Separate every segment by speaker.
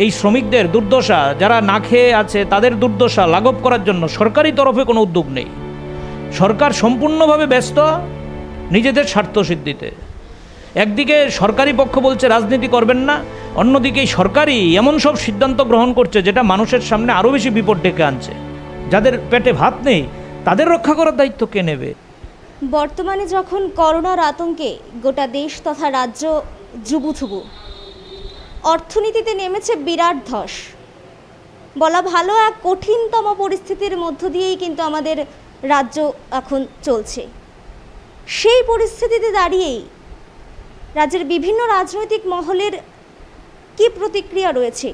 Speaker 1: এই শ্রমিকদের দুর্দশা, যারা না খেয়ে আছে তাদের দুর্দশা লাঘব করার জন্য সরকারি তরফে কোনো উদ্যোগ নেই। সরকার সম্পূর্ণভাবে ব্যস্ত নিজেদের স্বার্থ সিদ্ধিতে। একদিকে সরকারি পক্ষ বলছে রাজনীতি করবেন না, অন্যদিকে সরকারই এমন সব সিদ্ধান্ত গ্রহণ করছে যেটা মানুষের সামনে আরও বেশি বিপদ ডেকে আনছে। যাদের পেটে ভাত নেই তাদের রক্ষা করার দায়িত্ব কে নেবে?
Speaker 2: বর্তমানে যখন করোনার আতঙ্কে গোটা দেশ তথা রাজ্য জুবুথুবু, অর্থনীতিতে নেমেছে বিরাট ধস, বলা ভালো এক কঠিনতম পরিস্থিতির মধ্য দিয়েই কিন্তু আমাদের রাজ্য এখন চলছে। সেই পরিস্থিতিতে দাঁড়িয়েই রাজ্যের বিভিন্ন রাজনৈতিক মহলের কি প্রতিক্রিয়া রয়েছে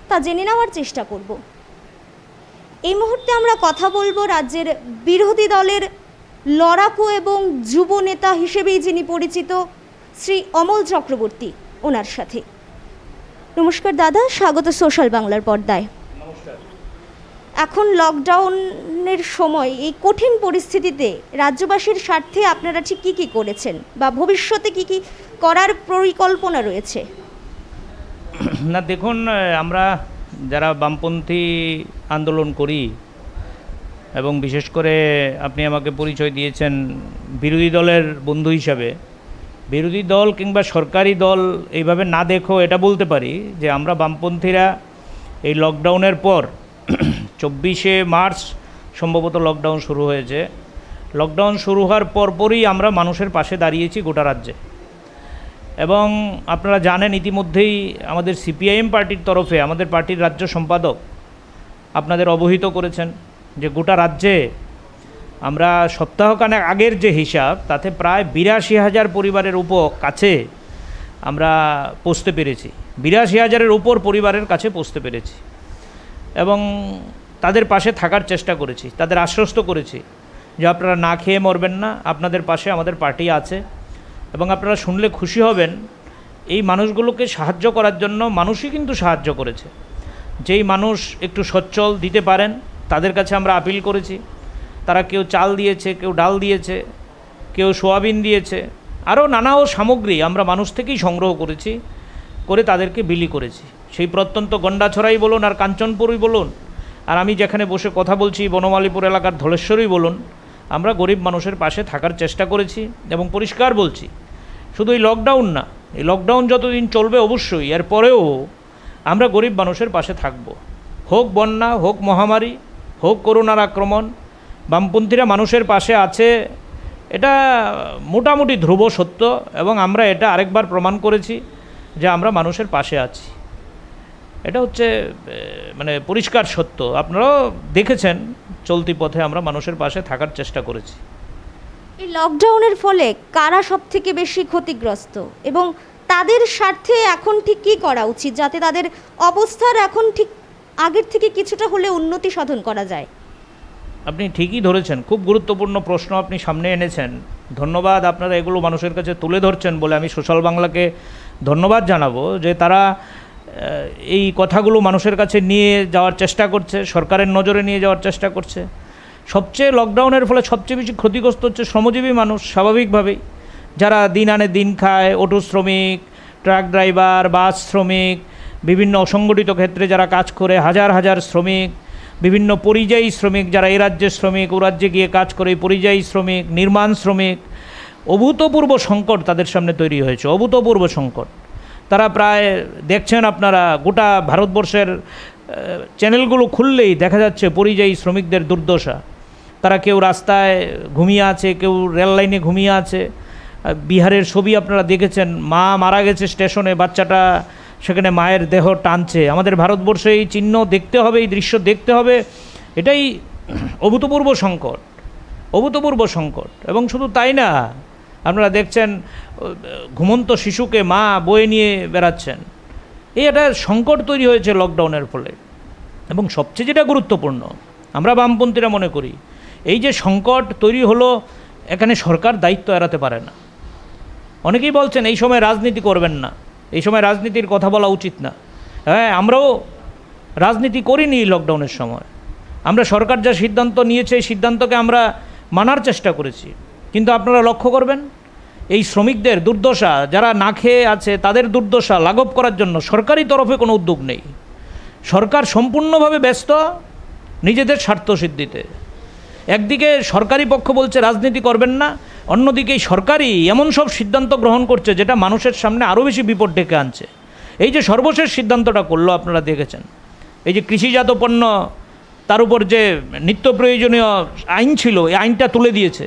Speaker 2: তা জেনে নেওয়ার চেষ্টা করব। এই মুহূর্তে আমরা কথা বলবো রাজ্যের বিরোধী দলের লড়াকু এবং যুব নেতা হিসেবেই যিনি পরিচিত শ্রী অমল চক্রবর্তী, ওনার সাথে। নমস্কার দাদা, স্বাগত সোশ্যাল বাংলার পর্দায়। এখন লকডাউনের সময় এই কঠিন পরিস্থিতিতে রাজ্যবাসীর স্বার্থে আপনারা ঠিক কী কী করেছেন বা ভবিষ্যতে কী কী করার পরিকল্পনা রয়েছে?
Speaker 1: না দেখুন, আমরা যারা বামপন্থী আন্দোলন করি এবং বিশেষ করে আপনি আমাকে পরিচয় দিয়েছেন বিরোধী দলের বন্ধু হিসাবে, বিরোধী দল কিংবা সরকারি দল এইভাবে না দেখো এটা বলতে পারি যে আমরা বামপন্থীরা এই লকডাউনের পর 24শে মার্চ সম্ভবত লকডাউন শুরু হয়েছে। লকডাউন শুরু হওয়ার পরপরই আমরা মানুষের পাশে দাঁড়িয়েছি গোটা রাজ্যে। এবং আপনারা জানেন ইতিমধ্যেই আমাদের সিপিআইএম পার্টির তরফে আমাদের পার্টির রাজ্য সম্পাদক আপনাদের অবহিত করেছেন যে গোটা রাজ্যে আমরা সপ্তাহখানেক আগের যে হিসাব তাতে প্রায় 82,000 পরিবারের কাছে আমরা পৌঁছতে পেরেছি। 82,000-এর উপর পরিবারের কাছে পৌঁছতে পেরেছি এবং তাদের পাশে থাকার চেষ্টা করেছি, তাদের আশ্বস্ত করেছি যে আপনারা না খেয়ে মরবেন না, আপনাদের পাশে আমাদের পার্টি আছে। এবং আপনারা শুনলে খুশি হবেন, এই মানুষগুলোকে সাহায্য করার জন্য মানুষই কিন্তু সাহায্য করেছে। যেই মানুষ একটু সচ্ছল দিতে পারেন তাদের কাছে আমরা আপিল করেছি। তারা কেউ চাল দিয়েছে, কেউ ডাল দিয়েছে, কেউ সোয়াবিন দিয়েছে, আরও নানা সামগ্রী আমরা মানুষ থেকেই সংগ্রহ করেছি, করে তাদেরকে বিলি করেছি। সেই প্রত্যন্ত গন্ডাছড়াই বলুন আর কাঞ্চনপুরই বলুন, আর আমি যেখানে বসে কথা বলছি বনমালীপুর এলাকার ধলেশ্বরই বলুন, আমরা গরিব মানুষের পাশে থাকার চেষ্টা করেছি। এবং পরিষ্কার বলছি, শুধু এই লকডাউন না, এই লকডাউন যতদিন চলবে অবশ্যই এরপরেও আমরা গরিব মানুষের পাশে থাকব। হোক বন্যা, হোক মহামারী, হোক করোনার আক্রমণ, বামপন্থীরা মানুষের পাশে আছে, এটা মোটামুটি ধ্রুব সত্য। এবং আমরা এটা আরেকবার প্রমাণ করেছি যে আমরা মানুষের পাশে আছি। এটা হচ্ছে মানে পরিষ্কার সত্য, আপনারাও দেখেছেন চলতি পথে আমরা মানুষের পাশে থাকার চেষ্টা করেছি।
Speaker 2: এই লকডাউনের ফলে কারা সব থেকে বেশি ক্ষতিগ্রস্ত এবং তাদের স্বার্থে এখন ঠিক কী করা উচিত যাতে তাদের অবস্থার এখন ঠিক আগের থেকে কিছুটা হলে উন্নতি সাধন করা যায়?
Speaker 1: আপনি ঠিকই ধরেছেন, খুব গুরুত্বপূর্ণ প্রশ্ন আপনি সামনে এনেছেন। ধন্যবাদ, আপনারা এগুলো মানুষের কাছে তুলে ধরছেন বলে আমি সোশ্যাল বাংলাকে ধন্যবাদ জানাবো যে তারা এই কথাগুলো মানুষের কাছে নিয়ে যাওয়ার চেষ্টা করছে, সরকারের নজরে নিয়ে যাওয়ার চেষ্টা করছে। সবচেয়ে লকডাউনের ফলে সবচেয়ে বেশি ক্ষতিগ্রস্ত হচ্ছে শ্রমজীবী মানুষ, স্বাভাবিকভাবেই, যারা দিন আনে দিন খায়, অটো শ্রমিক, ট্রাক ড্রাইভার, বাস শ্রমিক, বিভিন্ন অসংগঠিত ক্ষেত্রে যারা কাজ করে, হাজার হাজার শ্রমিক, বিভিন্ন পরিযায়ী শ্রমিক যারা এ রাজ্যের শ্রমিক ও রাজ্যে গিয়ে কাজ করে, পরিযায়ী শ্রমিক, নির্মাণ শ্রমিক, অভূতপূর্ব সংকট তাদের সামনে তৈরি হয়েছে, অভূতপূর্ব সংকট। তারা প্রায় দেখছেন আপনারা গোটা ভারতবর্ষের চ্যানেলগুলো খুললেই দেখা যাচ্ছে পরিযায়ী শ্রমিকদের দুর্দশা। তারা কেউ রাস্তায় ঘুমিয়ে আছে, কেউ রেল লাইনে ঘুমিয়ে আছে। বিহারের ছবি আপনারা দেখেছেন, মা মারা গেছে স্টেশনে, বাচ্চাটা সেখানে মায়ের দেহ টানছে। আমাদের ভারতবর্ষে এই চিহ্ন দেখতে হবে, এই দৃশ্য দেখতে হবে। এটাই অভূতপূর্ব সংকট, অভূতপূর্ব সংকট। এবং শুধু তাই না, আপনারা দেখছেন ঘুমন্ত শিশুকে মা বয়ে নিয়ে বেড়াচ্ছেন। এই একটা সংকট তৈরি হয়েছে লকডাউনের ফলে। এবং সবচেয়ে যেটা গুরুত্বপূর্ণ আমরা বামপন্থীরা মনে করি, এই যে সংকট তৈরি হলো, এখানে সরকার দায়িত্ব এড়াতে পারে না। অনেকেই বলছেন এই সময় রাজনীতি করবেন না, এই সময় রাজনীতির কথা বলা উচিত না। হ্যাঁ, আমরাও রাজনীতি করিনি লকডাউনের সময়। আমরা সরকার যা সিদ্ধান্ত নিয়েছে এই সিদ্ধান্তকে আমরা মানার চেষ্টা করেছি। কিন্তু আপনারা লক্ষ্য করবেন এই শ্রমিকদের দুর্দশা, যারা না খেয়ে আছে তাদের দুর্দশা লাঘব করার জন্য সরকারি তরফে কোনো উদ্যোগ নেই। সরকার সম্পূর্ণভাবে ব্যস্ত নিজেদের স্বার্থসিদ্ধিতে। একদিকে সরকারি পক্ষ বলছে রাজনীতি করবেন না, অন্যদিকে সরকারই এমন সব সিদ্ধান্ত গ্রহণ করছে যেটা মানুষের সামনে আরও বেশি বিপদ ডেকে আনছে। এই যে সর্বশেষ সিদ্ধান্তটা করলো আপনারা দেখেছেন, এই যে কৃষিজাত পণ্য তার উপর যে নিত্য প্রয়োজনীয় আইন ছিল, এই আইনটা তুলে দিয়েছে।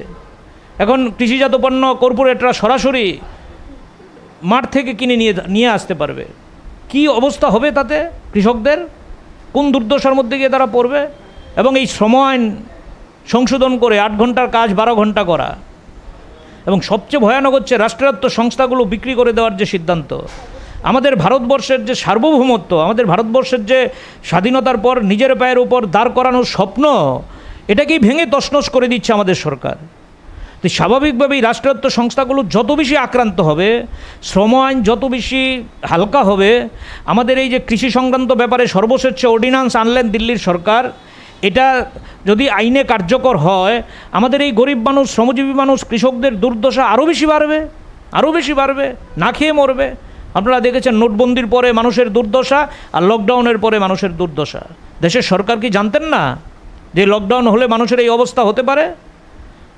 Speaker 1: এখন কৃষিজাত পণ্য কর্পোরেটরা সরাসরি মাঠ থেকে কিনে নিয়ে আসতে পারবে। কি অবস্থা হবে তাতে কৃষকদের, কোন দুর্দশার মধ্যে গিয়ে তারা পড়বে। এবং এই শ্রম আইন সংশোধন করে 8 ঘন্টার কাজ 12 ঘন্টা করা, এবং সবচেয়ে ভয়ানক হচ্ছে রাষ্ট্রায়ত্ত সংস্থাগুলো বিক্রি করে দেওয়ার যে সিদ্ধান্ত। আমাদের ভারতবর্ষের যে সার্বভৌমত্ব, আমাদের ভারতবর্ষের যে স্বাধীনতার পর নিজের পায়ের উপর দাঁড় করানোর স্বপ্ন, এটাকেই ভেঙে তছনছ করে দিচ্ছে আমাদের সরকার। তো স্বাভাবিকভাবেই রাষ্ট্রায়ত্ত সংস্থাগুলো যত বেশি আক্রান্ত হবে, শ্রম আইন যত বেশি হালকা হবে, আমাদের এই যে কৃষি সংক্রান্ত ব্যাপারে সর্বশেষ অর্ডিন্যান্স আনলেন দিল্লির সরকার, এটা যদি আইনে কার্যকর হয়, আমাদের এই গরিব মানুষ, শ্রমজীবী মানুষ, কৃষকদের দুর্দশা আরও বেশি বাড়বে, না খেয়ে মরবে। আপনারা দেখেছেন নোটবন্দির পরে মানুষের দুর্দশা আর লকডাউনের পরে মানুষের দুর্দশা। দেশের সরকার কি জানতেন না যে লকডাউন হলে মানুষের এই অবস্থা হতে পারে?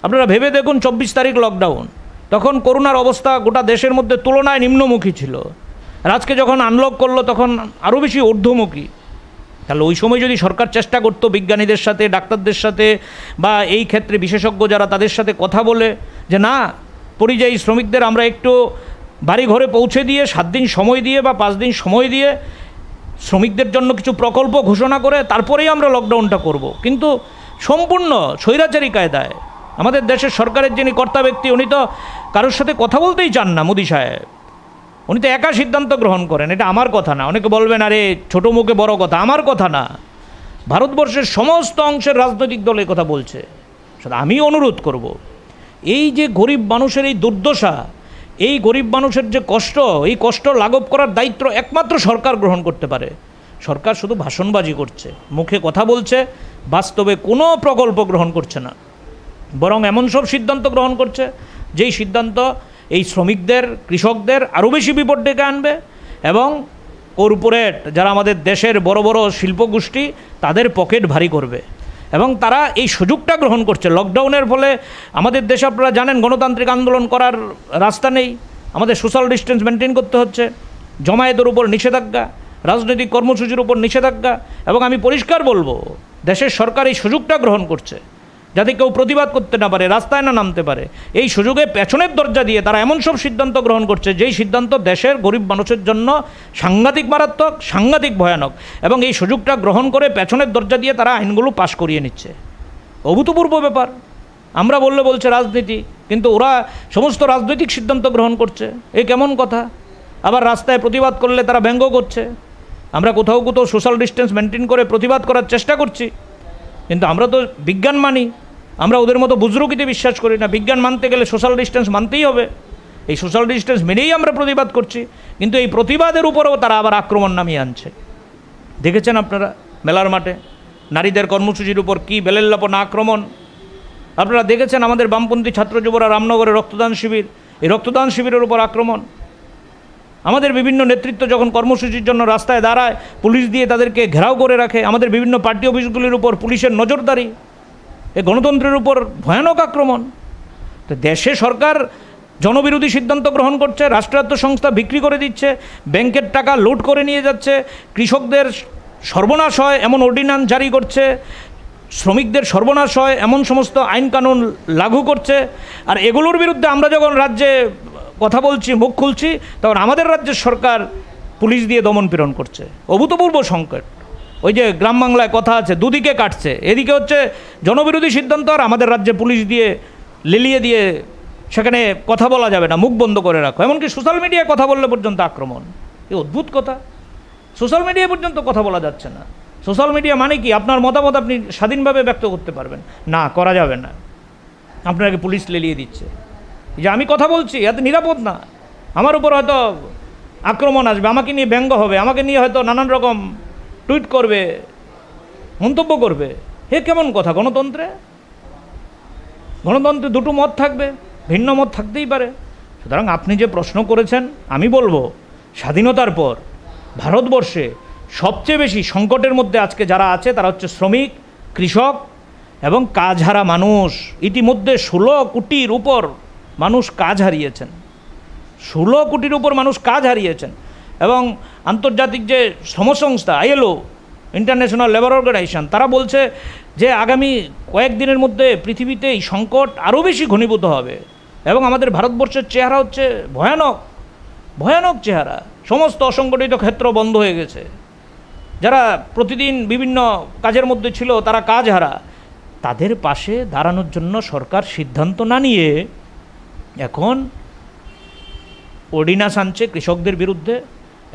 Speaker 1: আপনারা ভেবে দেখুন, 24 তারিখ লকডাউন, তখন করোনার অবস্থা গোটা দেশের মধ্যে তুলনায় নিম্নমুখী ছিল। আর আজকে যখন আনলক করলো তখন আরও বেশি ঊর্ধ্বমুখী। তাহলে ওই সময় যদি সরকার চেষ্টা করতো বিজ্ঞানীদের সাথে, ডাক্তারদের সাথে, বা এই ক্ষেত্রে বিশেষজ্ঞ যারা, তাদের সাথে কথা বলে যে না, পরিযায়ী শ্রমিকদের আমরা একটু বাড়ি ঘরে পৌঁছে দিয়ে 7 দিন সময় দিয়ে বা 5 দিন সময় দিয়ে শ্রমিকদের জন্য কিছু প্রকল্প ঘোষণা করে তারপরেই আমরা লকডাউনটা করব। কিন্তু সম্পূর্ণ স্বৈরাচারী কায়দায় আমাদের দেশের সরকারের যিনি কর্তা ব্যক্তি, উনি তো কারোর সাথে কথা বলতেই চান না। মোদি সাহেব, উনি তো একা সিদ্ধান্ত গ্রহণ করেন। এটা আমার কথা না। অনেকে বলবেন আরে ছোটো মুখে বড় কথা, আমার কথা না। ভারতবর্ষের সমস্ত অংশের রাজনৈতিক দল এই কথা বলছে। আমি অনুরোধ করব, এই যে গরিব মানুষের এই দুর্দশা, এই গরিব মানুষের যে কষ্ট, এই কষ্ট লাঘব করার দায়িত্ব একমাত্র সরকার গ্রহণ করতে পারে। সরকার শুধু ভাষণবাজি করছে, মুখে কথা বলছে, বাস্তবে কোনো প্রকল্প গ্রহণ করছে না, বরং এমন সব সিদ্ধান্ত গ্রহণ করছে যেই সিদ্ধান্ত এই শ্রমিকদের, কৃষকদের আরও বেশি বিপদ ডেকে আনবে, এবং কর্পোরেট যারা আমাদের দেশের বড় বড় শিল্পগোষ্ঠী, তাদের পকেট ভারী করবে। এবং তারা এই সুযোগটা গ্রহণ করছে। লকডাউনের ফলে আমাদের দেশে আপনারা জানেন গণতান্ত্রিক আন্দোলন করার রাস্তা নেই, আমাদের সোশ্যাল ডিস্টেন্স মেনটেন করতে হচ্ছে, জমায়েতের উপর নিষেধাজ্ঞা, রাজনৈতিক কর্মসূচির উপর নিষেধাজ্ঞা। এবং আমি পরিষ্কার বলবো, দেশের সরকার এই সুযোগটা গ্রহণ করছে যাতে কেউ প্রতিবাদ করতে না পারে, রাস্তায় না নামতে পারে। এই সুযোগে পেছনের দরজা দিয়ে তারা এমন সব সিদ্ধান্ত গ্রহণ করছে যেই সিদ্ধান্ত দেশের গরিব মানুষের জন্য সাংঘাতিক মারাত্মক, সাংঘাতিক ভয়ানক। এবং এই সুযোগটা গ্রহণ করে পেছনের দরজা দিয়ে তারা আইনগুলো পাশ করিয়ে নিচ্ছে। অভূতপূর্ব ব্যাপার। আমরা বলছে রাজনীতি, কিন্তু ওরা সমস্ত রাজনৈতিক সিদ্ধান্ত গ্রহণ করছে। এ কেমন কথা? আবার রাস্তায় প্রতিবাদ করলে তারা ব্যঙ্গ করছে। আমরা কোথাও কোথাও সোশ্যাল ডিস্টেন্স মেনটেন করে প্রতিবাদ করার চেষ্টা করছি, কিন্তু আমরা তো বিজ্ঞান মানি, আমরা ওদের মতো বুজরুকিতে বিশ্বাস করি না। বিজ্ঞান মানতে গেলে সোশ্যাল ডিস্টেন্স মানতেই হবে। এই সোশ্যাল ডিস্টেন্স মেনেই আমরা প্রতিবাদ করছি, কিন্তু এই প্রতিবাদের উপরেও তারা আবার আক্রমণ নামিয়ে আনছে। দেখেছেন আপনারা মেলার মাঠে নারীদের কর্মসূচির উপর কী বেলেল্লাপনা আক্রমণ। আপনারা দেখেছেন আমাদের বামপন্থী ছাত্র যুবরা রামনগরে রক্তদান শিবির, এই রক্তদান শিবিরের উপর আক্রমণ। আমাদের বিভিন্ন নেতৃত্ব যখন কর্মসূচির জন্য রাস্তায় দাঁড়ায়, পুলিশ দিয়ে তাদেরকে ঘেরাও করে রাখে। আমাদের বিভিন্ন পার্টি অফিসগুলির উপর পুলিশের নজরদারি, এ গণতন্ত্রের উপর ভয়ানক আক্রমণ। তো দেশে সরকার জনবিরোধী সিদ্ধান্ত গ্রহণ করছে, রাষ্ট্রায়ত্ত সংস্থা বিক্রি করে দিচ্ছে, ব্যাংকের টাকা লুট করে নিয়ে যাচ্ছে, কৃষকদের সর্বনাশ হয় এমন অর্ডিন্যান্স জারি করছে, শ্রমিকদের সর্বনাশ হয় এমন সমস্ত আইন কানুন লাগু করছে। আর এগুলোর বিরুদ্ধে আমরা যখন রাজ্যে কথা বলছি, মুখ খুলছি, তখন আমাদের রাজ্যের সরকার পুলিশ দিয়ে দমন পীড়ন করছে। অভূতপূর্ব সংকট। ওই যে গ্রাম বাংলায় কথা আছে, দুদিকে কাটছে। এদিকে হচ্ছে জনবিরোধী সিদ্ধান্ত, আর আমাদের রাজ্যে পুলিশ দিয়ে লেলিয়ে দিয়ে সেখানে কথা বলা যাবে না, মুখ বন্ধ করে রাখো। এমনকি সোশ্যাল মিডিয়ায় কথা বললে পর্যন্ত আক্রমণ। এই অদ্ভুত কথা। সোশ্যাল মিডিয়ায় পর্যন্ত কথা বলা যাচ্ছে না। সোশ্যাল মিডিয়া মানে কি? আপনার মতামত আপনি স্বাধীনভাবে ব্যক্ত করতে পারবেন না, করা যাবে না, আপনাকে পুলিশ লেলিয়ে দিচ্ছে। যে আমি কথা বলছি এত নিরাপদ না, আমার উপর হয়তো আক্রমণ আসবে, আমাকে নিয়ে ব্যঙ্গ হবে, আমাকে নিয়ে হয়তো নানান রকম টুইট করবে, মন্তব্য করবে। হে কেমন কথা? গণতন্ত্রে দুটো মত থাকবে, ভিন্ন মত থাকতেই পারে। সুতরাং আপনি যে প্রশ্ন করেছেন, আমি বলবো স্বাধীনতার পর ভারতবর্ষে সবচেয়ে বেশি সংকটের মধ্যে আজকে যারা আছে তারা হচ্ছে শ্রমিক, কৃষক এবং কাজহারা মানুষ। ইতিমধ্যে 16 কোটির উপর মানুষ কাজ হারিয়েছেন, 16 কোটির উপর মানুষ কাজ হারিয়েছেন। এবং আন্তর্জাতিক যে শ্রমসংস্থা ILO, ইন্টারন্যাশনাল লেবার অর্গানাইজেশন, তারা বলছে যে আগামী কয়েকদিনের মধ্যে পৃথিবীতে এই সংকট আরও বেশি ঘনীভূত হবে। এবং আমাদের ভারতবর্ষের চেহারা হচ্ছে ভয়ানক, ভয়ানক চেহারা। সমস্ত অসংগঠিত ক্ষেত্র বন্ধ হয়ে গেছে, যারা প্রতিদিন বিভিন্ন কাজের মধ্যে ছিল তারা কাজ হারা। তাদের পাশে দাঁড়ানোর জন্য সরকার সিদ্ধান্ত না নিয়ে এখন অর্ডিন্যান্স আনছে কৃষকদের বিরুদ্ধে,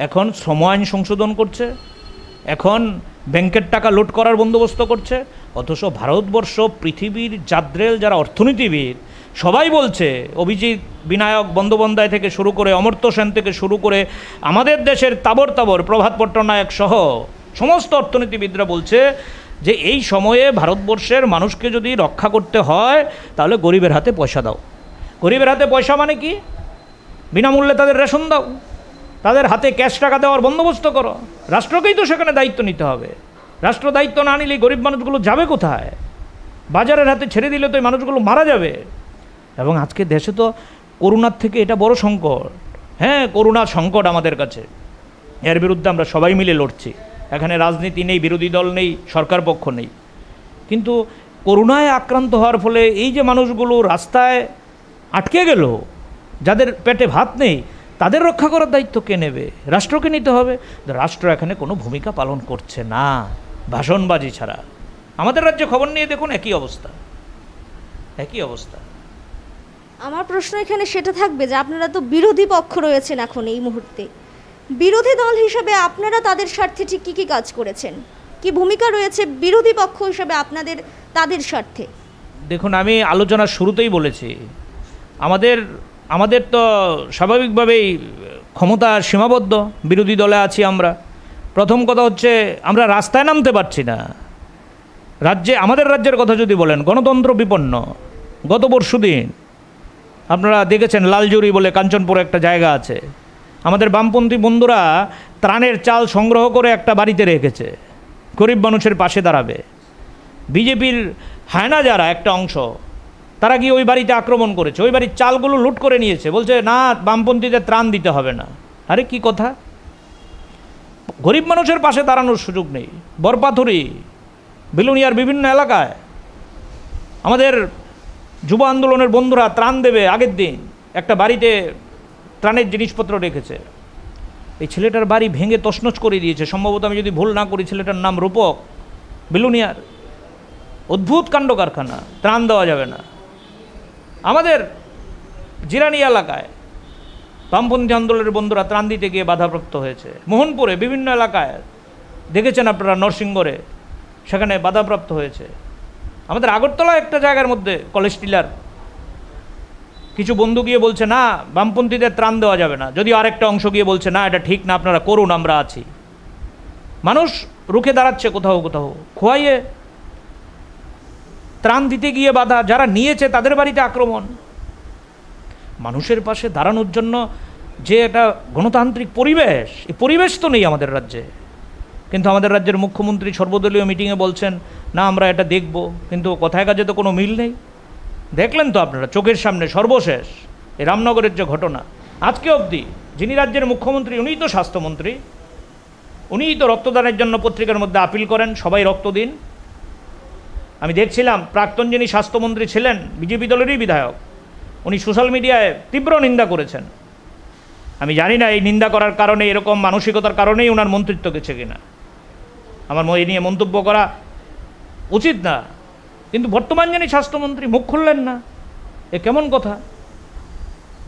Speaker 1: এখন শ্রম আইন সংশোধন করছে, এখন ব্যাংকের টাকা লুট করার বন্দোবস্ত করছে। অথচ ভারতবর্ষ, পৃথিবীর জাদ্রেল যারা অর্থনীতিবিদ, সবাই বলছে, অভিজিৎ বিনায়ক বন্দ্যোপাধ্যায় থেকে শুরু করে অমর্ত্য সেন থেকে শুরু করে আমাদের দেশের তাবর প্রভাত পট্টনায়ক সহ সমস্ত অর্থনীতিবিদরা বলছে যে এই সময়ে ভারতবর্ষের মানুষকে যদি রক্ষা করতে হয় তাহলে গরিবের হাতে পয়সা দাও। গরিবের হাতে পয়সা মানে কি? বিনামূল্যে তাদের রেশন দাও, তাদের হাতে ক্যাশ টাকা দেওয়ার বন্দোবস্ত করো। রাষ্ট্রকেই তো সেখানে দায়িত্ব নিতে হবে। রাষ্ট্র দায়িত্ব না নিলে গরিব মানুষগুলো যাবে কোথায়? বাজারের হাতে ছেড়ে দিলে তো এই মানুষগুলো মারা যাবে। এবং আজকে দেশে তো করোনার থেকে এটা বড় সংকট। হ্যাঁ, করোনা সংকট আমাদের কাছে, এর বিরুদ্ধে আমরা সবাই মিলে লড়ছি। এখানে রাজনীতি নেই, বিরোধী দল নেই, সরকার পক্ষ নেই। কিন্তু করোনায় আক্রান্ত হওয়ার ফলে এই যে মানুষগুলো রাস্তায় আটকে গেল, যাদের পেটে ভাত নেই, তাদের রক্ষা করার দায়িত্ব কে নেবে? রাষ্ট্রকে নিতে হবে। রাষ্ট্র এখানে কোনো ভূমিকা পালন করছে না, ভাষণবাজি ছাড়া। আমাদের রাজ্যে খবর নিয়ে দেখুন, একই অবস্থা, একই অবস্থা।
Speaker 2: আমার প্রশ্ন এখানে সেটা থাকবে যে আপনারা তো বিরোধী পক্ষ রয়েছেন এখন এই মুহূর্তে, বিরোধী দল হিসেবে আপনারা তাদের স্বার্থে ঠিক কী কী কাজ করেছেন? কি ভূমিকা রয়েছে বিরোধী পক্ষ হিসেবে আপনাদের তাদের স্বার্থে?
Speaker 1: দেখুন, আমি আলোচনার শুরুতেই বলেছি, আমাদের তো স্বাভাবিকভাবেই ক্ষমতা সীমাবদ্ধ, বিরোধী দলে আছি আমরা। প্রথম কথা হচ্ছে আমরা রাস্তায় নামতে পারছি না। আমাদের রাজ্যের কথা যদি বলেন, গণতন্ত্র বিপন্ন। গত পরশুদিন আপনারা দেখেছেন, লালজুরি বলে কাঞ্চনপুরে একটা জায়গা আছে, আমাদের বামপন্থী বন্ধুরা ত্রাণের চাল সংগ্রহ করে একটা বাড়িতে রেখেছে, গরিব মানুষের পাশে দাঁড়াবে। বিজেপির হায়না যারা একটা অংশ, তারা গিয়ে ওই বাড়িতে আক্রমণ করেছে, ওই বাড়ির চালগুলো লুট করে নিয়েছে, বলছে না বামপন্থীদের ত্রাণ দিতে হবে না। আরে কি কথা? গরিব মানুষের পাশে দাঁড়ানোর সুযোগ নেই। বরপাথুরি, বিলুনিয়ার বিভিন্ন এলাকায় আমাদের যুব আন্দোলনের বন্ধুরা ত্রাণ দেবে আগের দিন একটা বাড়িতে ত্রাণের জিনিসপত্র রেখেছে। এই ছেলেটার বাড়ি ভেঙে তছনছ করে দিয়েছে, সম্ভবত আমি যদি ভুল না করি ছেলেটার নাম রূপক, বিলুনিয়ার। অদ্ভুত কাণ্ড কারখানা, ত্রাণ দেওয়া যাবে না। আমাদের জিরানি এলাকায় বামপন্থী আন্দোলনের বন্ধুরা ত্রাণ দিতে গিয়ে বাধাপ্রাপ্ত হয়েছে। মোহনপুরে বিভিন্ন এলাকায় দেখেছেন আপনারা, নরসিংগড়ে সেখানে বাধাপ্রাপ্ত হয়েছে। আমাদের আগরতলা একটা জায়গার মধ্যে কলেজ টিলার কিছু বন্ধু গিয়ে বলছে না বামপন্থীদের ত্রাণ দেওয়া যাবে না, যদিও আরেকটা অংশ গিয়ে বলছে না এটা ঠিক না, আপনারা করুন, আমরা আছি। মানুষ রুখে দাঁড়াচ্ছে কোথাও কোথাও, খোয়াইয়ে ত্রাণ দিতে গিয়ে বাধা, যারা নিয়েছে তাদের বাড়িতে আক্রমণ। মানুষের পাশে দাঁড়ানোর জন্য যে একটা গণতান্ত্রিক পরিবেশ, এই পরিবেশ তো নেই আমাদের রাজ্যে। কিন্তু আমাদের রাজ্যের মুখ্যমন্ত্রী সর্বদলীয় মিটিংয়ে বলছেন না আমরা এটা দেখব, কিন্তু কথায় কাজে তো কোনো মিল নেই। দেখলেন তো আপনারা চোখের সামনে সর্বশেষ এই রামনগরের যে ঘটনা, আজকে অবধি যিনি রাজ্যের মুখ্যমন্ত্রী উনিই তো স্বাস্থ্যমন্ত্রী, উনিই তো রক্তদানের জন্য পত্রিকার মধ্যে আপিল করেন সবাই রক্ত দিন। আমি দেখছিলাম প্রাক্তন যিনি স্বাস্থ্যমন্ত্রী ছিলেন, বিজেপি দলেরই বিধায়ক, উনি সোশ্যাল মিডিয়ায় তীব্র নিন্দা করেছেন। আমি জানি না এই নিন্দা করার কারণে, এরকম মানসিকতার কারণেই ওনার মন্ত্রিত্ব গেছে কিনা, আমার এই নিয়ে মন্তব্য করা উচিত না। কিন্তু বর্তমান যিনি স্বাস্থ্যমন্ত্রী মুখ খুললেন না, এ কেমন কথা?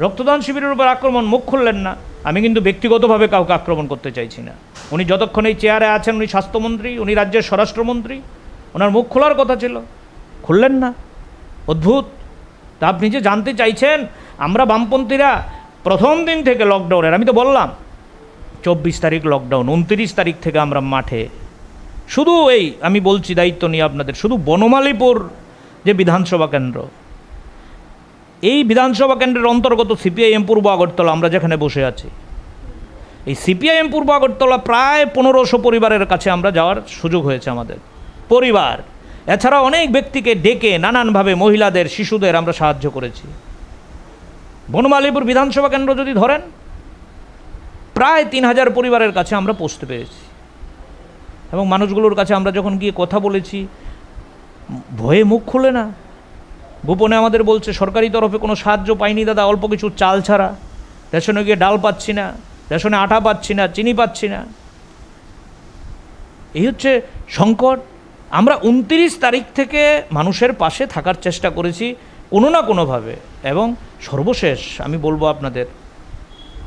Speaker 1: রক্তদান শিবিরের উপর আক্রমণ, মুখ খুললেন না। আমি কিন্তু ব্যক্তিগতভাবে কাউকে আক্রমণ করতে চাইছি না। উনি যতক্ষণ এই চেয়ারে আছেন, উনি স্বাস্থ্যমন্ত্রী, উনি রাজ্যের স্বরাষ্ট্রমন্ত্রী, ওনার মুখ খোলার কথা ছিল, খুললেন না। অদ্ভুত। তা আপনি যে জানতে চাইছেন, আমরা বামপন্থীরা প্রথম দিন থেকে লকডাউনের, আমি তো বললাম 24 তারিখ লকডাউন, 29 তারিখ থেকে আমরা মাঠে। শুধু এই আমি বলছি দায়িত্ব নিয়ে আপনাদের, শুধু বনমালীপুর যে বিধানসভা কেন্দ্র, এই বিধানসভা কেন্দ্রের অন্তর্গত সিপিআইএম পূর্ব আগরতলা আমরা যেখানে বসে আছি, এই সিপিআইএম পূর্ব আগরতলা প্রায় 1500 পরিবারের কাছে আমরা যাওয়ার সুযোগ হয়েছে আমাদের পরিবার। এছাড়া অনেক ব্যক্তিকে ডেকে নানানভাবে মহিলাদের, শিশুদের আমরা সাহায্য করেছি। বনমালীপুর বিধানসভা কেন্দ্র যদি ধরেন, প্রায় 3000 পরিবারের কাছে আমরা পৌঁছতে পেরেছি। এবং মানুষগুলোর কাছে আমরা যখন গিয়ে কথা বলেছি, ভয়ে মুখ খুলে না, গোপনে আমাদের বলছে সরকারি তরফে কোনো সাহায্য পাইনি দাদা, অল্প কিছু চাল ছাড়া, রেশনে গিয়ে ডাল পাচ্ছি না, রেশনে আটা পাচ্ছি না, চিনি পাচ্ছি না। এই হচ্ছে সংকট। আমরা 29 তারিখ থেকে মানুষের পাশে থাকার চেষ্টা করেছি কোনো না কোনোভাবে। এবং সর্বশেষ আমি বলবো আপনাদের,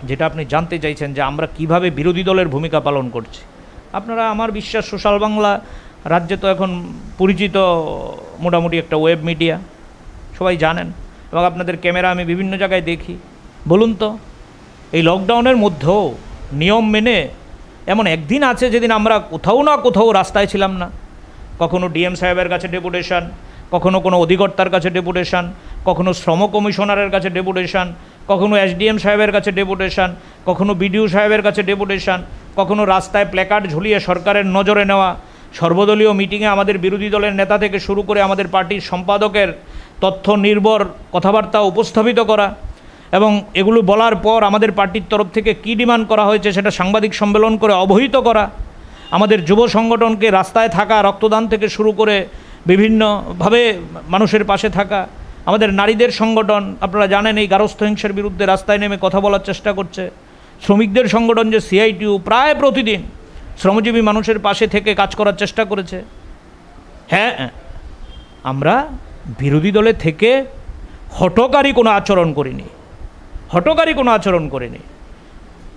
Speaker 1: যেটা আপনি জানতে চাইছেন যে আমরা কিভাবে বিরোধী দলের ভূমিকা পালন করছি, আপনারা আমার বিশ্বাস সোশ্যাল বাংলা রাজ্যে তো এখন পরিচিত মোটামুটি একটা ওয়েব মিডিয়া, সবাই জানেন, এবং আপনাদের ক্যামেরা আমি বিভিন্ন জায়গায় দেখি। বলুন তো, এই লকডাউনের মধ্যেও নিয়ম মেনে এমন একদিন আছে যেদিন আমরা কোথাও না কোথাও রাস্তায় ছিলাম না। কখনো ডিএম সাহেবের কাছে ডেপুটেশন, কখনো কোনো অধিকর্তার কাছে ডেপুটেশন, কখনো শ্রম কমিশনারের কাছে ডেপুটেশন, কখনো এসডিএম সাহেবের কাছে ডেপুটেশন, কখনো বিডিও সাহেবের কাছে ডেপুটেশন, কখনো রাস্তায় প্ল্যাকার্ড ঝুলিয়ে সরকারের নজরে নেওয়া, সর্বদলীয় মিটিংয়ে আমাদের বিরোধী দলের নেতা থেকে শুরু করে আমাদের পার্টির সম্পাদকের তথ্য নির্ভর কথাবার্তা উপস্থাপিত করা, এবং এগুলো বলার পর আমাদের পার্টির তরফ থেকে কী ডিমান্ড করা হয়েছে সেটা সাংবাদিক সম্মেলন করে অবহিত করা, আমাদের যুব সংগঠনকে রাস্তায় থাকা, রক্তদান থেকে শুরু করে বিভিন্নভাবে মানুষের পাশে থাকা, আমাদের নারীদের সংগঠন আপনারা জানেন এই গার্হস্থ্য হিংসার বিরুদ্ধে রাস্তায় নেমে কথা বলার চেষ্টা করছে, শ্রমিকদের সংগঠন যে সিআইটিইউ প্রায় প্রতিদিন শ্রমজীবী মানুষের পাশে থেকে কাজ করার চেষ্টা করেছে। হ্যাঁ, আমরা বিরোধী দলে থেকে হঠকারী কোনো আচরণ করিনি, হঠকারী কোনো আচরণ করিনি।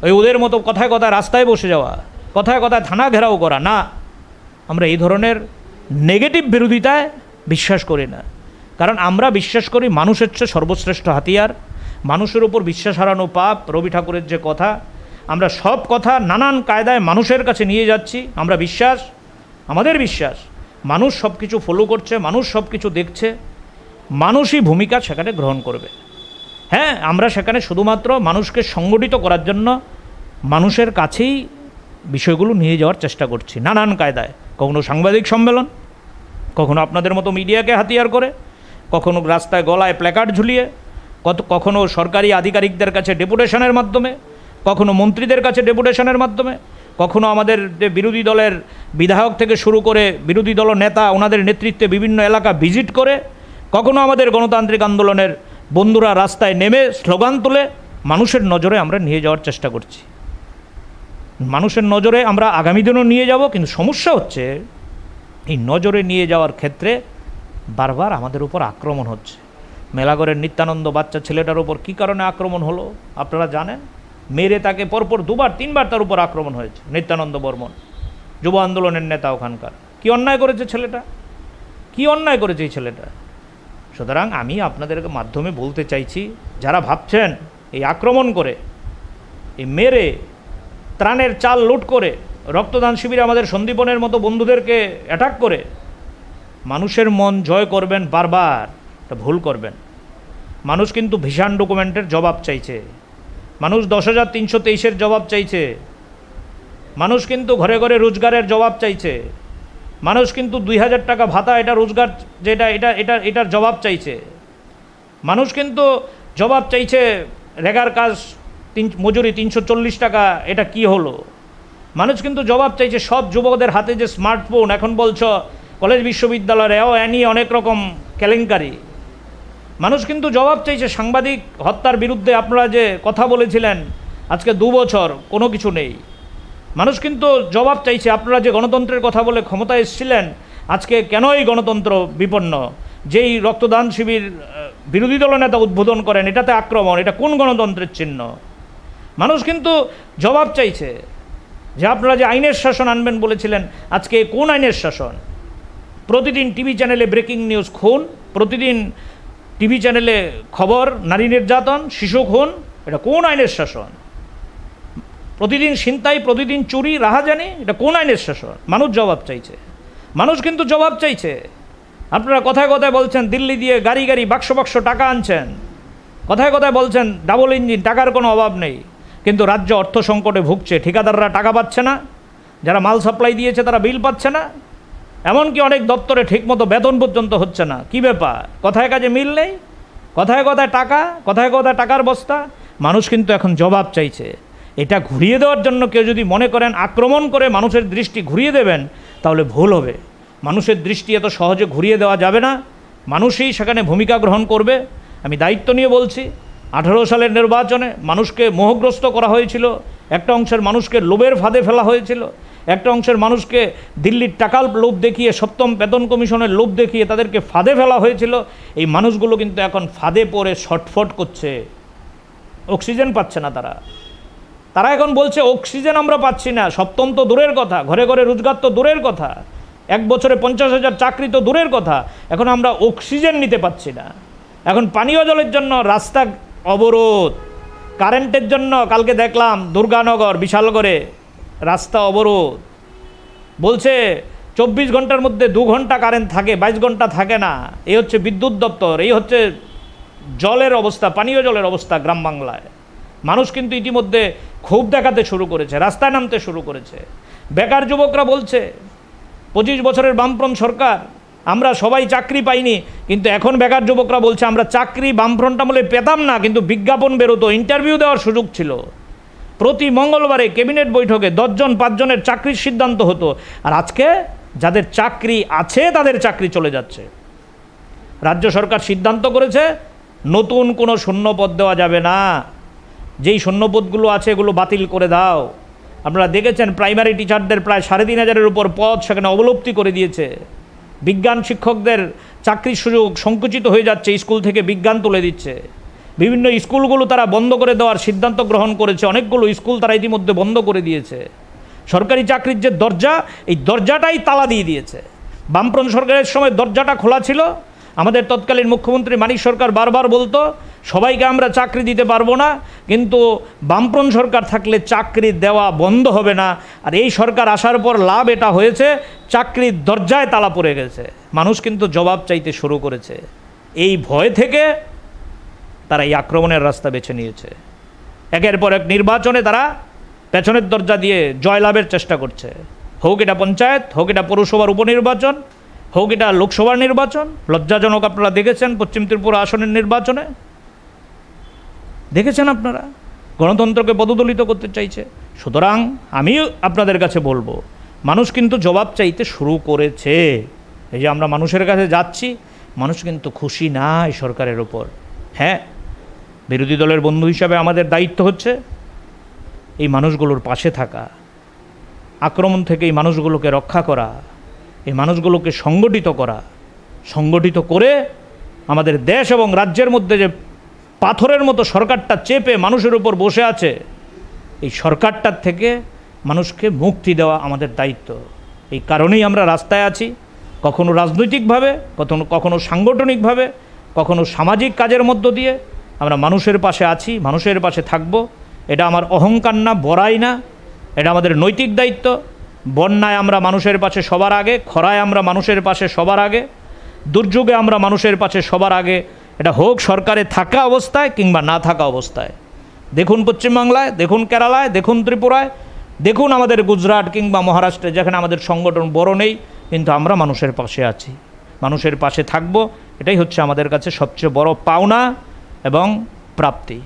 Speaker 1: ওই ওদের মতো কথায় কথায় রাস্তায় বসে যাওয়া, কথায় কথায় থানা ঘেরাও করা না, আমরা এই ধরনের নেগেটিভ বিরোধিতায় বিশ্বাস করি না। কারণ আমরা বিশ্বাস করি মানুষ হচ্ছে সর্বশ্রেষ্ঠ হাতিয়ার, মানুষের উপর বিশ্বাস হারানো পাপ। রবি ঠাকুরের যে কথা, আমরা সব কথা নানান কায়দায় মানুষের কাছে নিয়ে যাচ্ছি। আমরা বিশ্বাস, আমাদের বিশ্বাস মানুষ সব কিছু ফলো করছে, মানুষ সব কিছু দেখছে, মানুষই ভূমিকা সেখানে গ্রহণ করবে। হ্যাঁ, আমরা সেখানে শুধুমাত্র মানুষকে সংগঠিত করার জন্য মানুষের কাছেই বিষয়গুলো নিয়ে যাওয়ার চেষ্টা করছি নানান কায়দায়। কখনো সাংবাদিক সম্মেলন, কখনো আপনাদের মতো মিডিয়াকে হাতিয়ার করে, কখনো রাস্তায় গলায় প্ল্যাকার্ড ঝুলিয়ে, কখনো সরকারি আধিকারিকদের কাছে ডেপুটেশনের মাধ্যমে, কখনো মন্ত্রীদের কাছে ডেপুটেশনের মাধ্যমে, কখনো আমাদের যে বিরোধী দলের বিধায়ক থেকে শুরু করে বিরোধী দল নেতা ওনাদের নেতৃত্বে বিভিন্ন এলাকা ভিজিট করে, কখনো আমাদের গণতান্ত্রিক আন্দোলনের বন্ধুরা রাস্তায় নেমে স্লোগান তুলে মানুষের নজরে আমরা নিয়ে যাওয়ার চেষ্টা করছি। মানুষের নজরে আমরা আগামী দিনও নিয়ে যাব, কিন্তু সমস্যা হচ্ছে এই নজরে নিয়ে যাওয়ার ক্ষেত্রে বারবার আমাদের উপর আক্রমণ হচ্ছে। মেলাগড়ের নিত্যানন্দ বাচ্চা ছেলেটার উপর কী কারণে আক্রমণ হলো আপনারা জানেন? মেরে তাকে পরপর 2-3বার তার উপর আক্রমণ হয়েছে। নিত্যানন্দ বর্মন যুব আন্দোলনের নেতা, ওখানকার কী অন্যায় করেছে ছেলেটা, কী অন্যায় করেছে এই ছেলেটা। সুতরাং আমি আপনাদের মাধ্যমে বলতে চাইছি, যারা ভাবছেন এই আক্রমণ করে, এই মেরে, ত্রাণের চাল লুট করে, রক্তদান শিবিরে আমাদের সন্দীপনের মতো বন্ধুদেরকে অ্যাটাক করে মানুষের মন জয় করবেন, বারবার তা ভুল করবেন। মানুষ কিন্তু ভিশন ডকুমেন্টের জবাব চাইছে, মানুষ 10,323-এর জবাব চাইছে, মানুষ কিন্তু ঘরে ঘরে রোজগারের জবাব চাইছে, মানুষ কিন্তু 2,000 টাকা ভাতা, এটা রোজগার যেটা এটার জবাব চাইছে, মানুষ কিন্তু জবাব চাইছে রেগার কাজ মজুরি 340 টাকা, এটা কি হলো। মানুষ কিন্তু জবাব চাইছে সব যুবকদের হাতে যে স্মার্টফোন, এখন বলছ কলেজ বিশ্ববিদ্যালয়ে এ নিয়ে অনেক রকম কেলেঙ্কারি। মানুষ কিন্তু জবাব চাইছে সাংবাদিক হত্যার বিরুদ্ধে আপনারা যে কথা বলেছিলেন আজকে 2 বছর কোনো কিছু নেই। মানুষ কিন্তু জবাব চাইছে আপনারা যে গণতন্ত্রের কথা বলে ক্ষমতায় এসেছিলেন, আজকে কেন এই গণতন্ত্র বিপন্ন। যেই রক্তদান শিবির বিরোধী দলনেতা উদ্বোধন করেন, এটাতে আক্রমণ, এটা কোন গণতন্ত্রের চিহ্ন। মানুষ কিন্তু জবাব চাইছে যে আপনারা যে আইনের শাসন আনবেন বলেছিলেন, আজকে কোন আইনের শাসন। প্রতিদিন টিভি চ্যানেলে ব্রেকিং নিউজ খুন, প্রতিদিন টিভি চ্যানেলে খবর নারী নির্যাতন, শিশু খুন, এটা কোন আইনের শাসন। প্রতিদিন ছিনতাই, প্রতিদিন চুরি, রাহাজানি, এটা কোন আইনের শাসন। মানুষ জবাব চাইছে, মানুষ কিন্তু জবাব চাইছে। আপনারা কথায় কথায় বলছেন দিল্লি দিয়ে গাড়ি গাড়ি বাক্স বাক্স টাকা আনছেন, কথায় কথায় বলছেন ডাবল ইঞ্জিন, টাকার কোনো অভাব নেই, কিন্তু রাজ্য অর্থ সংকটে ভুগছে, ঠিকাদাররা টাকা পাচ্ছে না, যারা মাল সাপ্লাই দিয়েছে তারা বিল পাচ্ছে না, এমনকি অনেক দপ্তরে ঠিকমতো বেতন পর্যন্ত হচ্ছে না। কি ব্যাপার? কথায় কাজে মিল নেই, কথায় কথায় টাকা, কথায় কথায় টাকার বস্তা। মানুষ কিন্তু এখন জবাব চাইছে। এটা ঘুরিয়ে দেওয়ার জন্য কেউ যদি মনে করেন আক্রমণ করে মানুষের দৃষ্টি ঘুরিয়ে দেবেন, তাহলে ভুল হবে। মানুষের দৃষ্টি এত সহজে ঘুরিয়ে দেওয়া যাবে না, মানুষই সেখানে ভূমিকা গ্রহণ করবে। আমি দায়িত্ব নিয়ে বলছি, 18 সালের নির্বাচনে মানুষকে মোহগ্রস্ত করা হয়েছিল, একটা অংশের মানুষকে লোভের ফাঁদে ফেলা হয়েছিল, একটা অংশের মানুষকে দিল্লির টাকার লোভ দেখিয়ে, 7ম বেতন কমিশনের লোভ দেখিয়ে তাদেরকে ফাঁদে ফেলা হয়েছিল। এই মানুষগুলো কিন্তু এখন ফাঁদে পড়ে ছটফট করছে, অক্সিজেন পাচ্ছে না। তারা এখন বলছে অক্সিজেন আমরা পাচ্ছি না। 7ম তো দূরের কথা, ঘরে ঘরে রোজগার তো দূরের কথা, 1 বছরে 50,000 চাকরি তো দূরের কথা, এখন আমরা অক্সিজেন নিতে পাচ্ছি না। এখন পানীয় জলের জন্য রাস্তা অবরোধ, কারেন্টের জন্য কালকে দেখলাম দুর্গানগর বিশালগড়ে রাস্তা অবরোধ। বলছে 24 ঘন্টার মধ্যে 2 ঘন্টা কারেন্ট থাকে, 22 ঘন্টা থাকে না। এই হচ্ছে বিদ্যুৎ দপ্তর, এই হচ্ছে জলের অবস্থা, পানীয় জলের অবস্থা গ্রাম বাংলায়। মানুষ কিন্তু ইতিমধ্যে ক্ষোভ দেখাতে শুরু করেছে, রাস্তায় নামতে শুরু করেছে। বেকার যুবকরা বলছে 25 বছরের বামফ্রন্ট সরকার, আমরা সবাই চাকরি পাইনি, কিন্তু এখন বেকার যুবকরা বলছে আমরা চাকরি বামফ্রন্ট আমলে পেতাম না, কিন্তু বিজ্ঞাপন বেরোতো, ইন্টারভিউ দেওয়ার সুযোগ ছিল। প্রতি মঙ্গলবারে ক্যাবিনেট বৈঠকে 10 জন 5 জনের চাকরির সিদ্ধান্ত হতো, আর আজকে যাদের চাকরি আছে তাদের চাকরি চলে যাচ্ছে। রাজ্য সরকার সিদ্ধান্ত করেছে নতুন কোনো শূন্যপদ দেওয়া যাবে না, যেই শূন্যপদগুলো আছে এগুলো বাতিল করে দাও। আপনারা দেখেছেন প্রাইমারি টিচারদের প্রায় 3,500-এর উপর পদ সেখানে অবলুপ্তি করে দিয়েছে। বিজ্ঞান শিক্ষকদের চাকরির সুযোগ সংকুচিত হয়ে যাচ্ছে, স্কুল থেকে বিজ্ঞান তুলে দিচ্ছে। বিভিন্ন স্কুলগুলো তারা বন্ধ করে দেওয়ার সিদ্ধান্ত গ্রহণ করেছে, অনেকগুলো স্কুল তারা ইতিমধ্যে বন্ধ করে দিয়েছে। সরকারি চাকরির যে দরজা, এই দরজাটাই তালা দিয়ে দিয়েছে। বামফ্রন্ট সরকারের সময় দরজাটা খোলা ছিল। আমাদের তৎকালীন মুখ্যমন্ত্রী মানিক সরকার বারবার বলতো সবাইকে আমরা চাকরি দিতে পারবো না, কিন্তু বামফ্রন্ট সরকার থাকলে চাকরি দেওয়া বন্ধ হবে না। আর এই সরকার আসার পর লাভ এটা হয়েছে, চাকরির দরজায় তালা পড়ে গেছে। মানুষ কিন্তু জবাব চাইতে শুরু করেছে। এই ভয় থেকে তারা এই আক্রমণের রাস্তা বেছে নিয়েছে। একের পর এক নির্বাচনে তারা পেছনের দরজা দিয়ে জয়লাভের চেষ্টা করছে, হোক এটা পঞ্চায়েত, হোক এটা পৌরসভার উপনির্বাচন, হোক এটা লোকসভার নির্বাচন। লজ্জাজনক, আপনারা দেখেছেন পশ্চিম ত্রিপুরা আসনের নির্বাচনে, দেখেছেন আপনারা গণতন্ত্রকে পদদলিত করতে চাইছে। সুতরাং আমি আপনাদের কাছে বলবো, মানুষ কিন্তু জবাব চাইতে শুরু করেছে। এই যে আমরা মানুষের কাছে যাচ্ছি, মানুষ কিন্তু খুশি না এই সরকারের ওপর। হ্যাঁ, বিরোধী দলের বন্ধু হিসাবে আমাদের দায়িত্ব হচ্ছে এই মানুষগুলোর পাশে থাকা, আক্রমণ থেকে এই মানুষগুলোকে রক্ষা করা, এই মানুষগুলোকে সংগঠিত করে আমাদের দেশ এবং রাজ্যের মধ্যে যে পাথরের মতো সরকারটা চেপে মানুষের উপর বসে আছে, এই সরকারটার থেকে মানুষকে মুক্তি দেওয়া আমাদের দায়িত্ব। এই কারণেই আমরা রাস্তায় আছি, কখনো রাজনৈতিকভাবে, কখনো সাংগঠনিকভাবে, কখনো সামাজিক কাজের মধ্য দিয়ে আমরা মানুষের পাশে আছি, মানুষের পাশে থাকব। এটা আমার অহংকার না, বড়াই না, এটা আমাদের নৈতিক দায়িত্ব। বন্যায় আমরা মানুষের পাশে সবার আগে, খরায় আমরা মানুষের পাশে সবার আগে, দুর্যোগে আমরা মানুষের পাশে সবার আগে, এটা হোক সরকারে থাকা অবস্থায় কিংবা না থাকা অবস্থায়। দেখুন পশ্চিমবাংলায়, দেখুন কেরালায়, দেখুন ত্রিপুরায়, দেখুন আমাদের গুজরাট কিংবা মহারাষ্ট্রে, যেখানে আমাদের সংগঠন বড় নেই, কিন্তু আমরা মানুষের পাশে আছি, মানুষের পাশে থাকব। এটাই হচ্ছে আমাদের কাছে সবচেয়ে বড় পাওনা এবং প্রাপ্তি।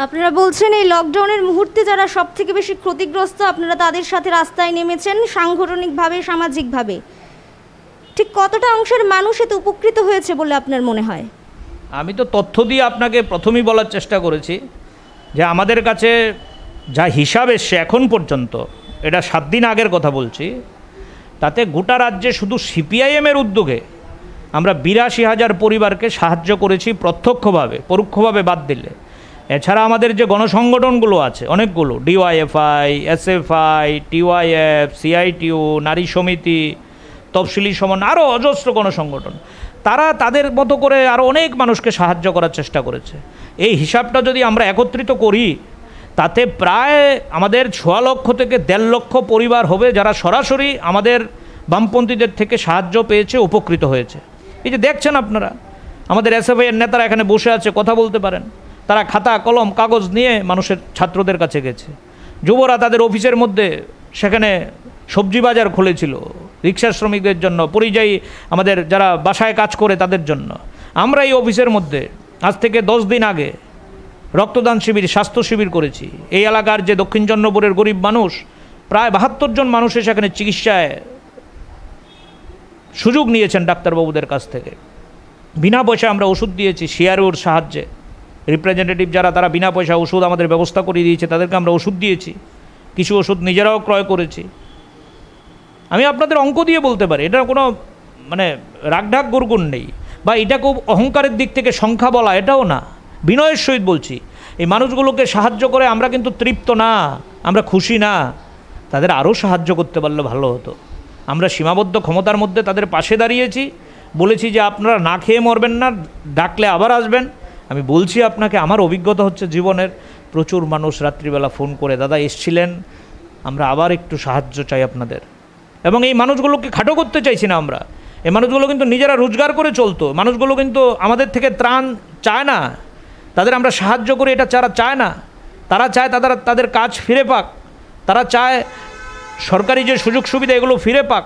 Speaker 2: আপনারা বলছেন এই লকডাউনের মুহূর্তে যারা সব থেকে বেশি ক্ষতিগ্রস্ত, আপনারা তাদের সাথে রাস্তায় নেমেছেন সাংগঠনিকভাবে, সামাজিকভাবে। ঠিক কতটা অংশের মানুষ এতে উপকৃত হয়েছে বলে আপনার মনে হয়?
Speaker 1: আমি তো তথ্য দিয়ে আপনাকে প্রথমেই বলার চেষ্টা করেছি যে আমাদের কাছে যা হিসাব এসছে এখন পর্যন্ত, এটা 7 দিন আগের কথা বলছি, তাতে গোটা রাজ্যে শুধু সিপিআইএমের উদ্যোগে আমরা 82,000 পরিবারকে সাহায্য করেছি প্রত্যক্ষভাবে, পরোক্ষভাবে বাদ দিলে। এছাড়া আমাদের যে গণসংগঠনগুলো আছে অনেকগুলো, ডিওয়াইএফআই, এসএফআই, টিওয়াইএফ, সিআইটিউ, নারী সমিতি, তফসিলি সমন্বয়, আরও অজস্র গণসংগঠন, তারা তাদের মতো করে আরও অনেক মানুষকে সাহায্য করার চেষ্টা করেছে। এই হিসাবটা যদি আমরা একত্রিত করি, তাতে প্রায় আমাদের 6 লক্ষ থেকে 1.5 লক্ষ পরিবার হবে যারা সরাসরি আমাদের বামপন্থীদের থেকে সাহায্য পেয়েছে, উপকৃত হয়েছে। এই যে দেখছেন আপনারা, আমাদের এসএফআই এর নেতারা এখানে বসে আছে, কথা বলতে পারেন। তারা খাতা কলম কাগজ নিয়ে মানুষের ছাত্রদের কাছে গেছে। যুবরা তাদের অফিসের মধ্যে সেখানে সবজি বাজার খুলেছিল রিক্সা শ্রমিকদের জন্য, পরিযায়ী আমাদের যারা বাসায় কাজ করে তাদের জন্য। আমরা এই অফিসের মধ্যে আজ থেকে 10 দিন আগে রক্তদান শিবির, স্বাস্থ্য শিবির করেছি। এই এলাকার যে দক্ষিণ চন্দ্রপুরের গরিব মানুষ, প্রায় 72 জন মানুষ সেখানে চিকিৎসায় সুযোগ নিয়েছেন ডাক্তারবাবুদের কাছ থেকে। বিনা পয়সায় আমরা ওষুধ দিয়েছি সিআরওর সাহায্যে। রিপ্রেজেন্টেটিভ যারা, তারা বিনা পয়সা ওষুধ আমাদের ব্যবস্থা করে দিয়েছে, তাদেরকে আমরা ওষুধ দিয়েছি। কিছু ওষুধ নিজেরাও ক্রয় করেছি। আমি আপনাদের অঙ্ক দিয়ে বলতে পারি, এটা কোনো মানে রাগঢাক গুরগুন নেই, বা এটা খুব অহংকারের দিক থেকে সংখ্যা বলা এটাও না, বিনয়ের সহিত বলছি। এই মানুষগুলোকে সাহায্য করে আমরা কিন্তু তৃপ্ত না, আমরা খুশি না। তাদের আরও সাহায্য করতে পারলে ভালো হতো। আমরা সীমাবদ্ধ ক্ষমতার মধ্যে তাদের পাশে দাঁড়িয়েছি, বলেছি যে আপনারা না খেয়ে মরবেন না, ডাকলে আবার আসবেন। আমি বলছি আপনাকে, আমার অভিজ্ঞতা হচ্ছে জীবনের, প্রচুর মানুষ রাত্রিবেলা ফোন করে, দাদা এসছিলেন, আমরা আবার একটু সাহায্য চাই আপনাদের। এবং এই মানুষগুলোকে খাটো করতে চাইছি না আমরা। এই মানুষগুলো কিন্তু নিজেরা রোজগার করে চলতো, মানুষগুলো কিন্তু আমাদের থেকে ত্রাণ চায় না, তাদের আমরা সাহায্য করি এটা যারা চায় না। তারা চায় তাদের কাজ ফিরে পাক, তারা চায় সরকারি যে সুযোগ সুবিধা এগুলো ফিরে পাক,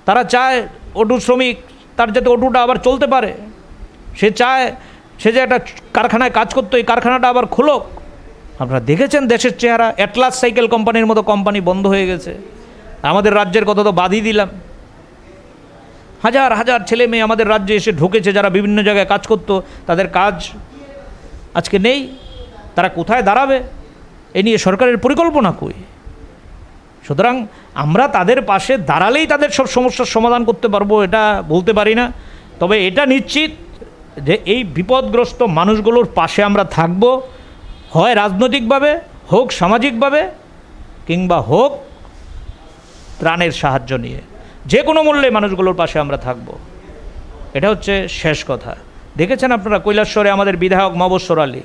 Speaker 1: তারা চায় অটো শ্রমিক তার যাতে অটোটা আবার চলতে পারে, সে চায় সে যে একটা কারখানায় কাজ করতো এই কারখানাটা আবার খুলুক। আপনারা দেখেছেন দেশের চেহারা, অ্যাটলাস সাইকেল কোম্পানির মতো কোম্পানি বন্ধ হয়ে গেছে। আমাদের রাজ্যের কথা তো বাদই দিলাম, হাজার হাজার ছেলে মেয়ে আমাদের রাজ্যে এসে ঢুকেছে যারা বিভিন্ন জায়গায় কাজ করতো, তাদের কাজ আজকে নেই। তারা কোথায় দাঁড়াবে এ নিয়ে সরকারের পরিকল্পনা কই? সুতরাং আমরা তাদের পাশে দাঁড়ালেই তাদের সব সমস্যার সমাধান করতে পারবো এটা বলতে পারি না। তবে এটা নিশ্চিত যে এই বিপদগ্রস্ত মানুষগুলোর পাশে আমরা থাকব, হয় রাজনৈতিকভাবে হোক, সামাজিকভাবে, কিংবা হোক ত্রাণের সাহায্য নিয়ে, যে কোনো মূল্যে মানুষগুলোর পাশে আমরা থাকব। এটা হচ্ছে শেষ কথা। দেখেছেন আপনারা কৈলাসহরে আমাদের বিধায়ক মবস্বর আলী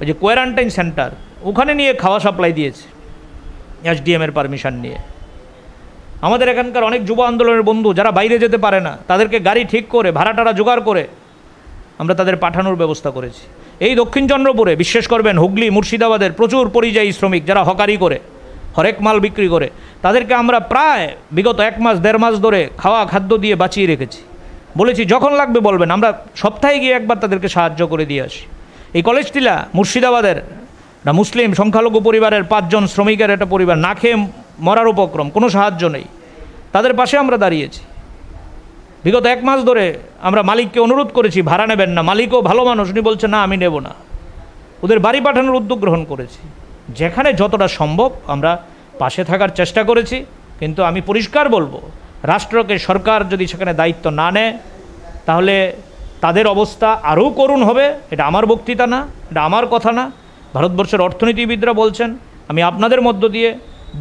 Speaker 1: ওই যে কোয়ারেন্টাইন সেন্টার, ওখানে নিয়ে খাওয়া সাপ্লাই দিয়েছে এসডিএমের পারমিশন নিয়ে। আমাদের এখানকার অনেক যুব আন্দোলনের বন্ধু যারা বাইরে যেতে পারে না, তাদেরকে গাড়ি ঠিক করে ভাড়া টাড়া জোগাড় করে আমরা তাদের পাঠানোর ব্যবস্থা করেছি। এই দক্ষিণ চন্দ্রপুরে বিশ্বাস করবেন, হুগলি মুর্শিদাবাদের প্রচুর পরিযায়ী শ্রমিক যারা হকারি করে, হরেক মাল বিক্রি করে, তাদেরকে আমরা প্রায় বিগত 1 মাস 1.5 মাস ধরে খাওয়া খাদ্য দিয়ে বাঁচিয়ে রেখেছি। বলেছি যখন লাগবে বলবেন, আমরা সপ্তাহে গিয়ে একবার তাদেরকে সাহায্য করে দিয়ে আসি। এই কলেজ টিলা মুর্শিদাবাদের না, মুসলিম সংখ্যালঘু পরিবারের 5 জন শ্রমিকের একটা পরিবার না খেয়ে মরার উপক্রম, কোনো সাহায্য নেই, তাদের পাশে আমরা দাঁড়িয়েছি। বিগত 1 মাস ধরে আমরা মালিককে অনুরোধ করেছি ভাড়া নেবেন না, মালিকও ভালো মানুষ, উনি বলছে না আমি নেব না, ওদের বাড়ি পাঠানোর উদ্যোগ গ্রহণ করেছি। যেখানে যতটা সম্ভব আমরা পাশে থাকার চেষ্টা করেছি। কিন্তু আমি পরিষ্কার বলবো, রাষ্ট্রকে সরকার যদি সেখানে দায়িত্ব না নেয় তাহলে তাদের অবস্থা আরও করুণ হবে। এটা আমার বক্তৃতা না, এটা আমার কথা না, ভারতবর্ষের অর্থনীতিবিদরা বলছেন। আমি আপনাদের মধ্য দিয়ে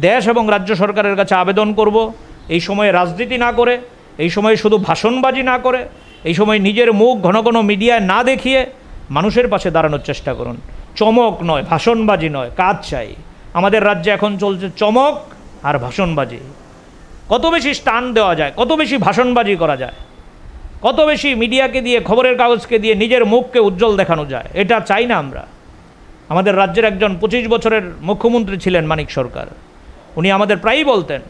Speaker 1: দেশ এবং রাজ্য সরকারের কাছে আবেদন করব, এই সময়ে রাজনীতি না করে, এই সময়ে শুধু ভাষণবাজি না করে, এই সময় নিজের মুখ ঘন ঘন মিডিয়ায় না দেখিয়ে মানুষের পাশে দাঁড়ানোর চেষ্টা করুন। চমক নয়, ভাষণবাজি নয়, কাজ চাই। আমাদের রাজ্যে এখন চলছে চমক আর ভাষণবাজি। কত বেশি স্টান দেওয়া যায়, কত বেশি ভাষণবাজি করা যায়, কত বেশি মিডিয়াকে দিয়ে, খবরের কাগজকে দিয়ে নিজের মুখকে উজ্জ্বল দেখানো যায়, এটা চাই না আমরা। আমাদের রাজ্যের একজন 25 বছরের মুখ্যমন্ত্রী ছিলেন মানিক সরকার, উনি আমাদের প্রায়ই বলতেন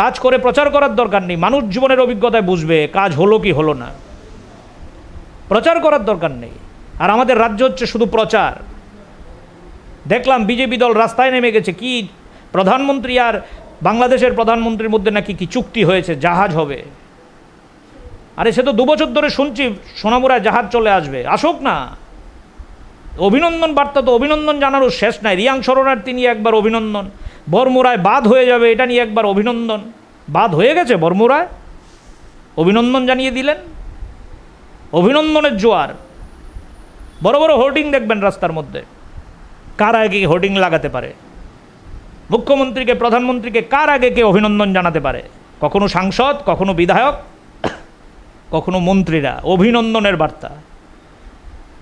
Speaker 1: কাজ করে প্রচার করার দরকার নেই, মানুষ জীবনের অভিজ্ঞতায় বুঝবে কাজ হলো কি হলো না, প্রচার করার দরকার নেই। আর আমাদের রাজ্য হচ্ছে শুধু প্রচার। দেখলাম বিজেপি দল রাস্তায় নেমে গেছে, কি প্রধানমন্ত্রী আর বাংলাদেশের প্রধানমন্ত্রীর মধ্যে নাকি কি চুক্তি হয়েছে, জাহাজ হবে। আরে সে তো 2 বছর ধরে শুনছি সোনামুড়ায় জাহাজ চলে আসবে, আসুক না। অভিনন্দন বার্তা তো অভিনন্দন জানারও শেষ নাই। রিয়াং শরণার্থী নিয়ে একবার অভিনন্দন, বরমুড়ায় বাঁধ হয়ে যাবে এটা নিয়ে একবার অভিনন্দন, বাঁধ হয়ে গেছে বরমুড়ায়, অভিনন্দন জানিয়ে দিলেন। অভিনন্দনের জোয়ার, বড় বড় হোর্ডিং দেখবেন রাস্তার মধ্যে, কার আগে হোর্ডিং লাগাতে পারে, মুখ্যমন্ত্রীকে প্রধানমন্ত্রীকে কার আগে কে অভিনন্দন জানাতে পারে, কখনো সাংসদ, কখনো বিধায়ক, কখনো মন্ত্রীরা, অভিনন্দনের বার্তা।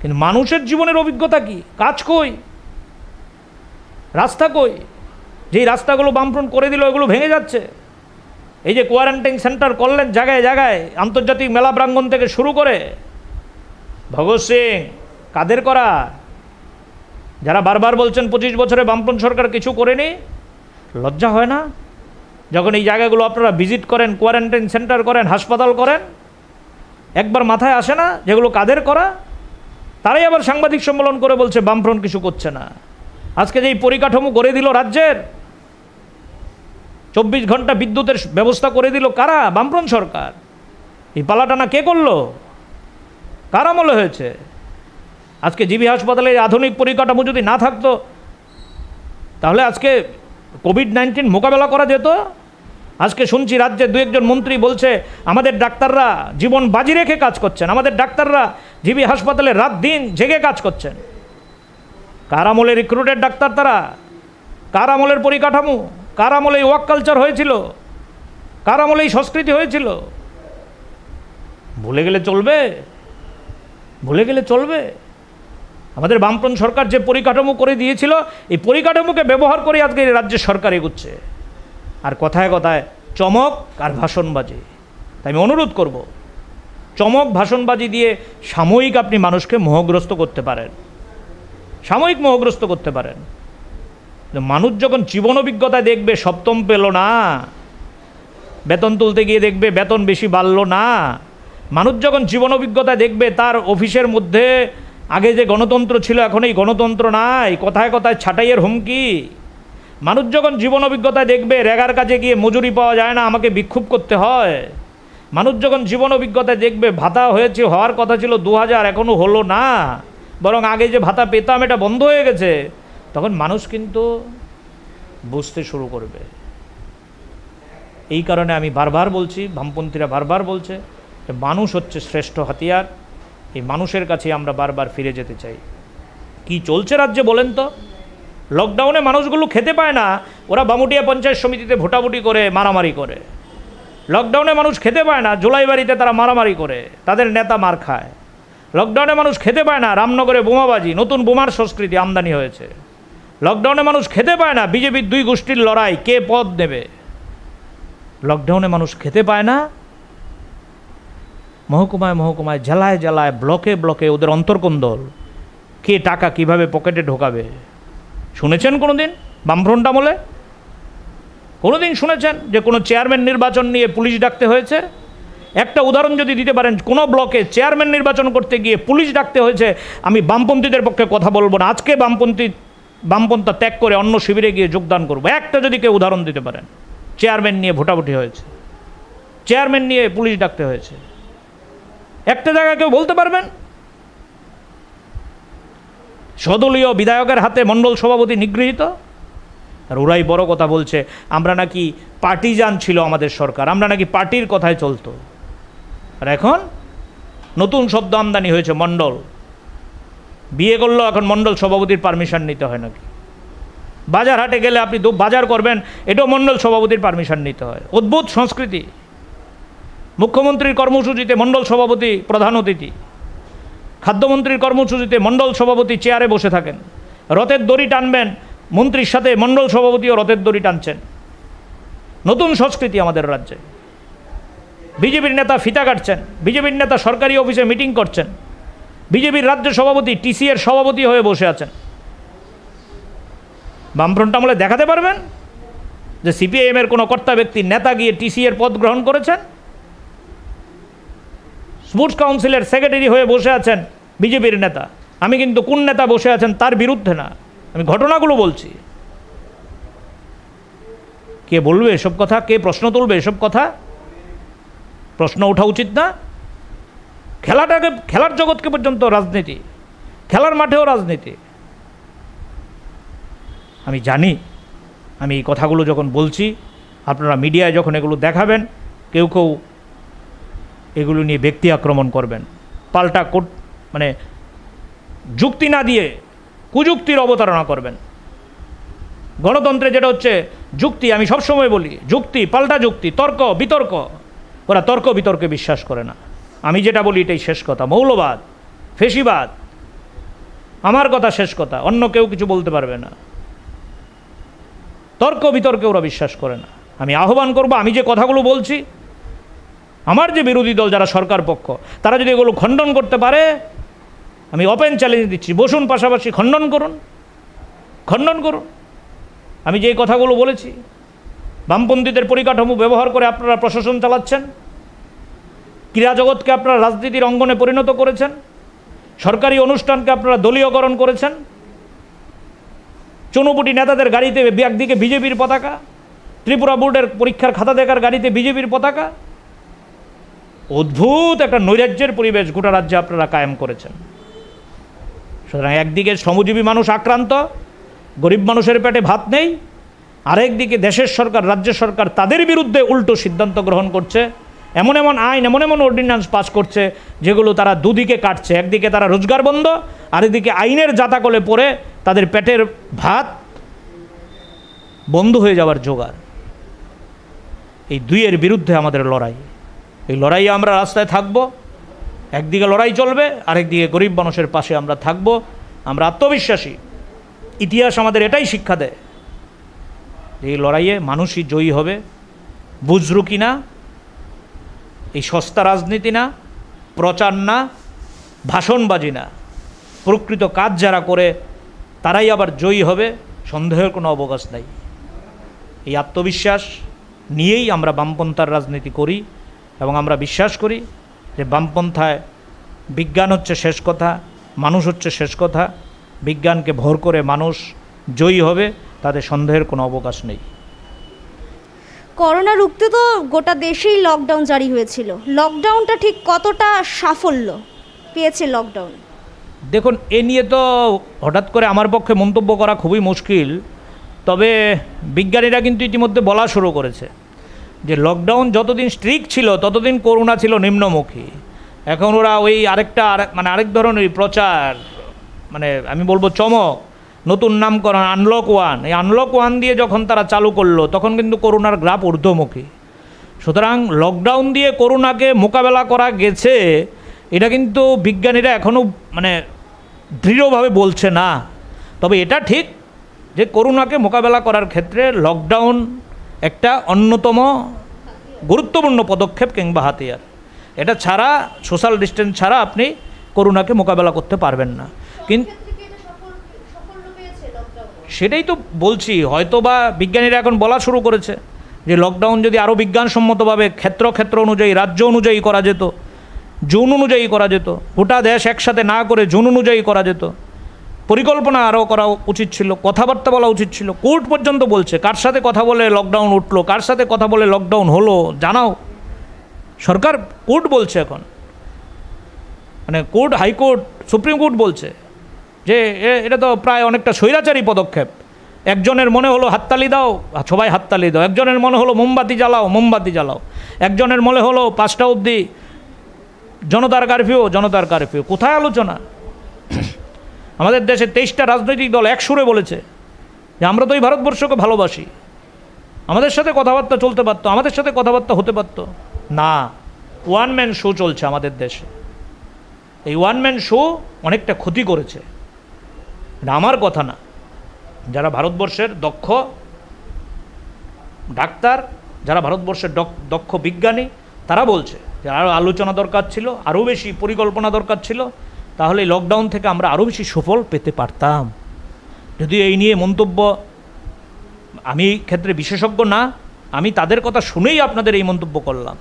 Speaker 1: কিন্তু মানুষের জীবনের অভিজ্ঞতা কি, কাজ কই, রাস্তা কই? যেই রাস্তাগুলো বামফ্রন্ট করে দিল এগুলো ভেঙে যাচ্ছে। এই যে কোয়ারেন্টাইন সেন্টার করলেন জায়গায় জায়গায়, আন্তর্জাতিক মেলা প্রাঙ্গণ থেকে শুরু করে ভগৎ সিং কাদের করা? যারা বারবার বলছেন 25 বছরে বামপন্থী সরকার কিছু করেনি, লজ্জা হয় না? যখন এই জায়গাগুলো আপনারা ভিজিট করেন, কোয়ারেন্টাইন সেন্টার করেন, হাসপাতাল করেন, একবার মাথায় আসে না যেগুলো কাদের করা? তারাই আবার সাংবাদিক সম্মেলন করে বলছে বামফ্রন্ট কিছু করছে না। আজকে যে এই পরিকাঠামো করে দিল রাজ্যের, 24 ঘন্টা বিদ্যুতের ব্যবস্থা করে দিল কারা? বামফ্রন্ট সরকার। এই পালাটানা কে করলো? কার আমলে হয়েছে? আজকে জিবি হাসপাতালে আধুনিক পরিকাঠামো যদি না থাকতো তাহলে আজকে কোভিড-19 মোকাবেলা করা যেত। আজকে শুনছি রাজ্যে 2-1 মন্ত্রী বলছে আমাদের ডাক্তাররা জীবন বাজি রেখে কাজ করছেন, আমাদের ডাক্তাররা জিবি হাসপাতালে রাত দিন জেগে কাজ করছেন। কার আমলে রিক্রুটেড ডাক্তার তারা? কার আমলের পরিকাঠামো? কার আমলে ওয়ার্ক কালচার হয়েছিল? কার আমলে এই সংস্কৃতি হয়েছিল? ভুলে গেলে চলবে? ভুলে গেলে চলবে? আমাদের বামপন্থী সরকার যে পরিকাঠামো করে দিয়েছিল, এই পরিকাঠামোকে ব্যবহার করে আজকে রাজ্যের সরকার এগুচ্ছে। আর কথায় কথায় চমক আর ভাষণবাজি। তাই আমি অনুরোধ করব, চমক ভাষণবাজি দিয়ে সাময়িক আপনি মানুষকে মোহগ্রস্ত করতে পারেন, সাময়িক মোহগ্রস্ত করতে পারেন। মানুষ যখন জীবন অভিজ্ঞতায় দেখবে সপ্তম পেল না, বেতন তুলতে গিয়ে দেখবে বেতন বেশি বাড়লো না, মানুষ যখন জীবন অভিজ্ঞতায় দেখবে তার অফিসের মধ্যে আগে যে গণতন্ত্র ছিল এখন এই গণতন্ত্র নাই, কথায় কথায় ছাঁটাইয়ের হুমকি, মানুষ যখন জীবন অভিজ্ঞতায় দেখবে রেগার কাজে গিয়ে মজুরি পাওয়া যায় না, আমাকে বিক্ষোভ করতে হয়, মানুষ যখন জীবন অভিজ্ঞতায় দেখবে ভাতা হয়েছে, হওয়ার কথা ছিল 2000 এখনও হলো না, বরং আগে যে ভাতা পেতাম এটা বন্ধ হয়ে গেছে, তখন মানুষ কিন্তু বুঝতে শুরু করবে। এই কারণে আমি বারবার বলছি, বামপন্থীরা বারবার বলছে মানুষ হচ্ছে শ্রেষ্ঠ হাতিয়ার। এই মানুষের কাছে আমরা বারবার ফিরে যেতে চাই। কি চলছে রাজ্যে বলেন তো? লকডাউনে মানুষগুলো খেতে পায় না, ওরা বামুটিয়া পঞ্চায়েত সমিতিতে ভোটাভুটি করে মারামারি করে। লকডাউনে মানুষ খেতে পায় না, জোলাইবাড়িতে তারা মারামারি করে, তাদের নেতা মার খায়। লকডাউনে মানুষ খেতে পায় না, রামনগরে বোমাবাজি, নতুন বোমার সংস্কৃতি আমদানি হয়েছে। লকডাউনে মানুষ খেতে পায় না, বিজেপির 2 গোষ্ঠীর লড়াই, কে পদ দেবে। লকডাউনে মানুষ খেতে পায় না, মহকুমায় মহকুমায়, জেলায় জেলায়, ব্লকে ব্লকে ওদের অন্তর্কন্দল, কে টাকা কিভাবে পকেটে ঢোকাবে। শুনেছেন কোনো দিন বামফ্রন্ট আমলে? কোনো দিন শুনেছেন যে কোনো চেয়ারম্যান নির্বাচন নিয়ে পুলিশ ডাকতে হয়েছে? একটা উদাহরণ যদি দিতে পারেন, কোনো ব্লকে চেয়ারম্যান নির্বাচন করতে গিয়ে পুলিশ ডাকতে হয়েছে? আমি বামপন্থীদের পক্ষে কথা বলবো না, আজকে বামপন্থা ত্যাগ করে অন্য শিবিরে গিয়ে যোগদান করবো। একটা যদি কেউ উদাহরণ দিতে পারেন চেয়ারম্যান নিয়ে ভোটাভুটি হয়েছে, চেয়ারম্যান নিয়ে পুলিশ ডাকতে হয়েছে, একটা জায়গায় কেউ বলতে পারবেন? সদলীয় বিধায়কের হাতে মণ্ডল সভাপতি নিগৃহীত, আর ওরাই বড় কথা বলছে আমরা নাকি পার্টিজান ছিল আমাদের সরকার, আমরা নাকি পার্টির কথায় চলতো। আর এখন নতুন শব্দ আমদানি হয়েছে মণ্ডল। বিয়ে করলেও এখন মণ্ডল সভাপতির পারমিশন নিতে হয় নাকি? বাজার হাটে গেলে আপনি বাজার করবেন, এটাও মণ্ডল সভাপতির পারমিশন নিতে হয়। অদ্ভুত সংস্কৃতি। মুখ্যমন্ত্রীর কর্মসূচিতে মণ্ডল সভাপতি প্রধান অতিথি, খাদ্যমন্ত্রীর কর্মসূচিতে মণ্ডল সভাপতি চেয়ারে বসে থাকেন, রথের দড়ি টানবেন, মন্ত্রীর সাথে মণ্ডল সভাপতিও রথের দড়ি টানছেন। নতুন সংস্কৃতি আমাদের রাজ্যে। বিজেপির নেতা ফিতা কাটছেন, বিজেপির নেতা সরকারি অফিসে মিটিং করছেন, বিজেপির রাজ্য সভাপতি টিসি এর সভাপতি হয়ে বসে আছেন। বামফ্রন্ট আমলে দেখাতে পারবেন যে সিপিআইএমের কোনো কর্তা ব্যক্তি নেতা গিয়ে টিসি এর পদ গ্রহণ করেছেন? স্পোর্টস কাউন্সিলের সেক্রেটারি হয়ে বসে আছেন বিজেপির নেতা। আমি কিন্তু কোন নেতা বসে আছেন তার বিরুদ্ধে না, আমি ঘটনাগুলো বলছি। কে বলবে এসব কথা? কে প্রশ্ন তুলবে এসব কথা? প্রশ্ন ওঠা উচিত না? খেলার জগৎকে পর্যন্ত রাজনীতি, খেলার মাঠেও রাজনীতি। আমি জানি, আমি এই কথাগুলো যখন বলছি, আপনারা মিডিয়ায় যখন এগুলো দেখাবেন, কেউ কেউ এগুলো নিয়ে ব্যক্তি আক্রমণ করবেন, পাল্টা মানে যুক্তি না দিয়ে কুযুক্তির অবতারণা করবেন। গণতন্ত্রে যেটা হচ্ছে যুক্তি, আমি সবসময় বলি যুক্তি, পাল্টা যুক্তি, তর্ক বিতর্ক। ওরা তর্ক বিতর্কে বিশ্বাস করে না। আমি যেটা বলি এটাই শেষ কথা। মৌলবাদ, ফেসিবাদ, আমার কথা শেষ কথা, অন্য কেউ কিছু বলতে পারবে না। তর্ক বিতর্কে ওরা বিশ্বাস করে না। আমি আহ্বান করব, আমি যে কথাগুলো বলছি, আমার যে বিরোধী দল যারা সরকার পক্ষ, তারা যদি এগুলো খণ্ডন করতে পারে আমি ওপেন চ্যালেঞ্জ দিচ্ছি, বসুন পাশাপাশি, খণ্ডন করুন, খণ্ডন করুন। আমি যেই কথাগুলো বলেছি, বামপন্থীদের পরিকাঠামো ব্যবহার করে আপনারা প্রশাসন চালাচ্ছেন, ক্রীড়া জগৎকে আপনারা রাজনীতির অঙ্গনে পরিণত করেছেন, সরকারি অনুষ্ঠানকে আপনারা দলীয়করণ করেছেন, চুনুপুটি নেতাদের গাড়িতে একদিকে বিজেপির পতাকা, ত্রিপুরা বোর্ডের পরীক্ষার খাতা দেখার গাড়িতে বিজেপির পতাকা। অদ্ভুত একটা নৈরাজ্যের পরিবেশ গোটা রাজ্যে আপনারা কায়েম করেছেন। সুতরাং একদিকে শ্রমজীবী মানুষ আক্রান্ত, গরিব মানুষের পেটে ভাত নেই, আরেকদিকে দেশের সরকার, রাজ্য সরকার তাদের বিরুদ্ধে উল্টো সিদ্ধান্ত গ্রহণ করছে, এমন এমন আইন, এমন এমন অর্ডিন্যান্স পাস করছে যেগুলো তারা দুদিকে কাটছে। একদিকে তারা রোজগার বন্ধ, আরেকদিকে আইনের জাতাকলে পড়ে তাদের পেটের ভাত বন্ধ হয়ে যাওয়ার জোগাড়। এই দুইয়ের বিরুদ্ধে আমাদের লড়াই। এই লড়াইয়ে আমরা রাস্তায় থাকব, একদিকে লড়াই চলবে, আরেকদিকে গরিব মানুষের পাশে আমরা থাকব। আমরা আত্মবিশ্বাসী। ইতিহাস আমাদের এটাই শিক্ষা দেয় যে এই লড়াইয়ে মানুষই জয়ী হবে। বুজরুকি না, এই সস্তা রাজনীতি না, প্রচার না, ভাষণবাজি না, প্রকৃত কাজ যারা করে তারাই আবার জয়ী হবে, সন্দেহের কোনো অবকাশ নাই। এই আত্মবিশ্বাস নিয়েই আমরা বামপন্থার রাজনীতি করি এবং আমরা বিশ্বাস করি যে বামপন্থায় বিজ্ঞান হচ্ছে শেষ কথা, মানুষ হচ্ছে শেষ কথা। বিজ্ঞানকে ভর করে মানুষ জয়ী হবে, তাতে সন্দেহের কোনো অবকাশ নেই।
Speaker 2: করোনা রুখতে তো গোটা দেশেই লকডাউন জারি হয়েছিল। লকডাউনটা ঠিক কতটা সাফল্য পেয়েছে লকডাউন?
Speaker 1: দেখুন, এ নিয়ে তো হঠাৎ করে আমার পক্ষে মন্তব্য করা খুবই মুশকিল। তবে বিজ্ঞানীরা কিন্তু ইতিমধ্যে বলা শুরু করেছে যে লকডাউন যতদিন স্ট্রিক্ট ছিল ততদিন করোনা ছিল নিম্নমুখী। এখন ওরা ওই আরেক ধরনের প্রচার, আমি বলবো চমক, নতুন নামকরণ আনলক ওয়ান, এই আনলক ওয়ান দিয়ে যখন তারা চালু করলো তখন কিন্তু করোনার গ্রাফ ঊর্ধ্বমুখী। সুতরাং লকডাউন দিয়ে করোনাকে মোকাবেলা করা গেছে, এটা কিন্তু বিজ্ঞানীরা এখনও দৃঢ়ভাবে বলছে না। তবে এটা ঠিক যে করোনাকে মোকাবেলা করার ক্ষেত্রে লকডাউন একটা অন্যতম গুরুত্বপূর্ণ পদক্ষেপ কিংবা হাতিয়ার। এটা ছাড়া, সোশ্যাল ডিস্টেন্স ছাড়া আপনি করোনাকে মোকাবেলা করতে পারবেন না। কিন্তু সেটাই তো বলছি, হয়তোবা বিজ্ঞানীরা এখন বলা শুরু করেছে যে লকডাউন যদি আরও বিজ্ঞানসম্মতভাবে ক্ষেত্র অনুযায়ী, রাজ্য অনুযায়ী করা যেত, জোন অনুযায়ী করা যেত, গোটা দেশ একসাথে না করে জোন অনুযায়ী করা যেত, পরিকল্পনা আরও করা উচিত ছিল, কথাবার্তা বলা উচিত ছিল। কোর্ট পর্যন্ত বলছে কার সাথে কথা বলে লকডাউন উঠলো, কার সাথে কথা বলে লকডাউন হলো জানাও। সরকার, কোর্ট বলছে এখন, কোর্ট, হাইকোর্ট, সুপ্রিম কোর্ট বলছে যে এটা তো প্রায় অনেকটা স্বৈরাচারী পদক্ষেপ। একজনের মনে হলো হাততালি দাও, সবাই হাততালি দাও। একজনের মনে হলো মোমবাতি জ্বালাও, মোমবাতি জ্বালাও। একজনের মনে হলো 5টা অবধি জনতার কারফিউ। কোথায় আলোচনা? আমাদের দেশে 23টা রাজনৈতিক দল এক সুরে বলেছে যে আমরা তো এই ভারতবর্ষকে ভালোবাসি, আমাদের সাথে কথাবার্তা চলতে পারতো, আমাদের সাথে কথাবার্তা হতে পারতো না। ওয়ান ম্যান শো চলছে আমাদের দেশে। এই ওয়ান ম্যান শো অনেকটা ক্ষতি করেছে। এটা আমার কথা না, যারা ভারতবর্ষের দক্ষ ডাক্তার, যারা ভারতবর্ষের দক্ষ বিজ্ঞানী, তারা বলছে যে আরও আলোচনা দরকার ছিল, আরও বেশি পরিকল্পনা দরকার ছিল, তাহলে লকডাউন থেকে আমরা আরও বেশি সুফল পেতে পারতাম। যদিও এই নিয়ে মন্তব্য, আমি ক্ষেত্রে বিশেষজ্ঞ না, আমি তাদের কথা শুনেই আপনাদের এই মন্তব্য করলাম।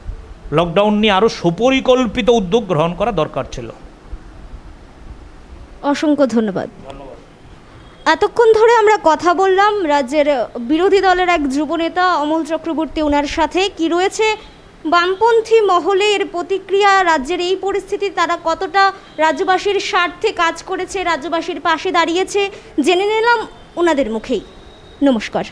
Speaker 1: লকডাউন নিয়ে আরও সুপরিকল্পিত উদ্যোগ গ্রহণ করা দরকার ছিল।
Speaker 2: অসংখ্য ধন্যবাদ। এতক্ষণ ধরে আমরা কথা বললাম রাজ্যের বিরোধী দলের এক যুবনেতা অমল চক্রবর্তী, ওনার সাথে কি রয়েছে বামপন্থী মহলের প্রতিক্রিয়া, রাজ্যের এই পরিস্থিতি তারা কতটা রাজ্যবাসীর স্বার্থে কাজ করেছে, রাজ্যবাসীর পাশে দাঁড়িয়েছে, জেনে নিলাম ওনাদের মুখেই। নমস্কার।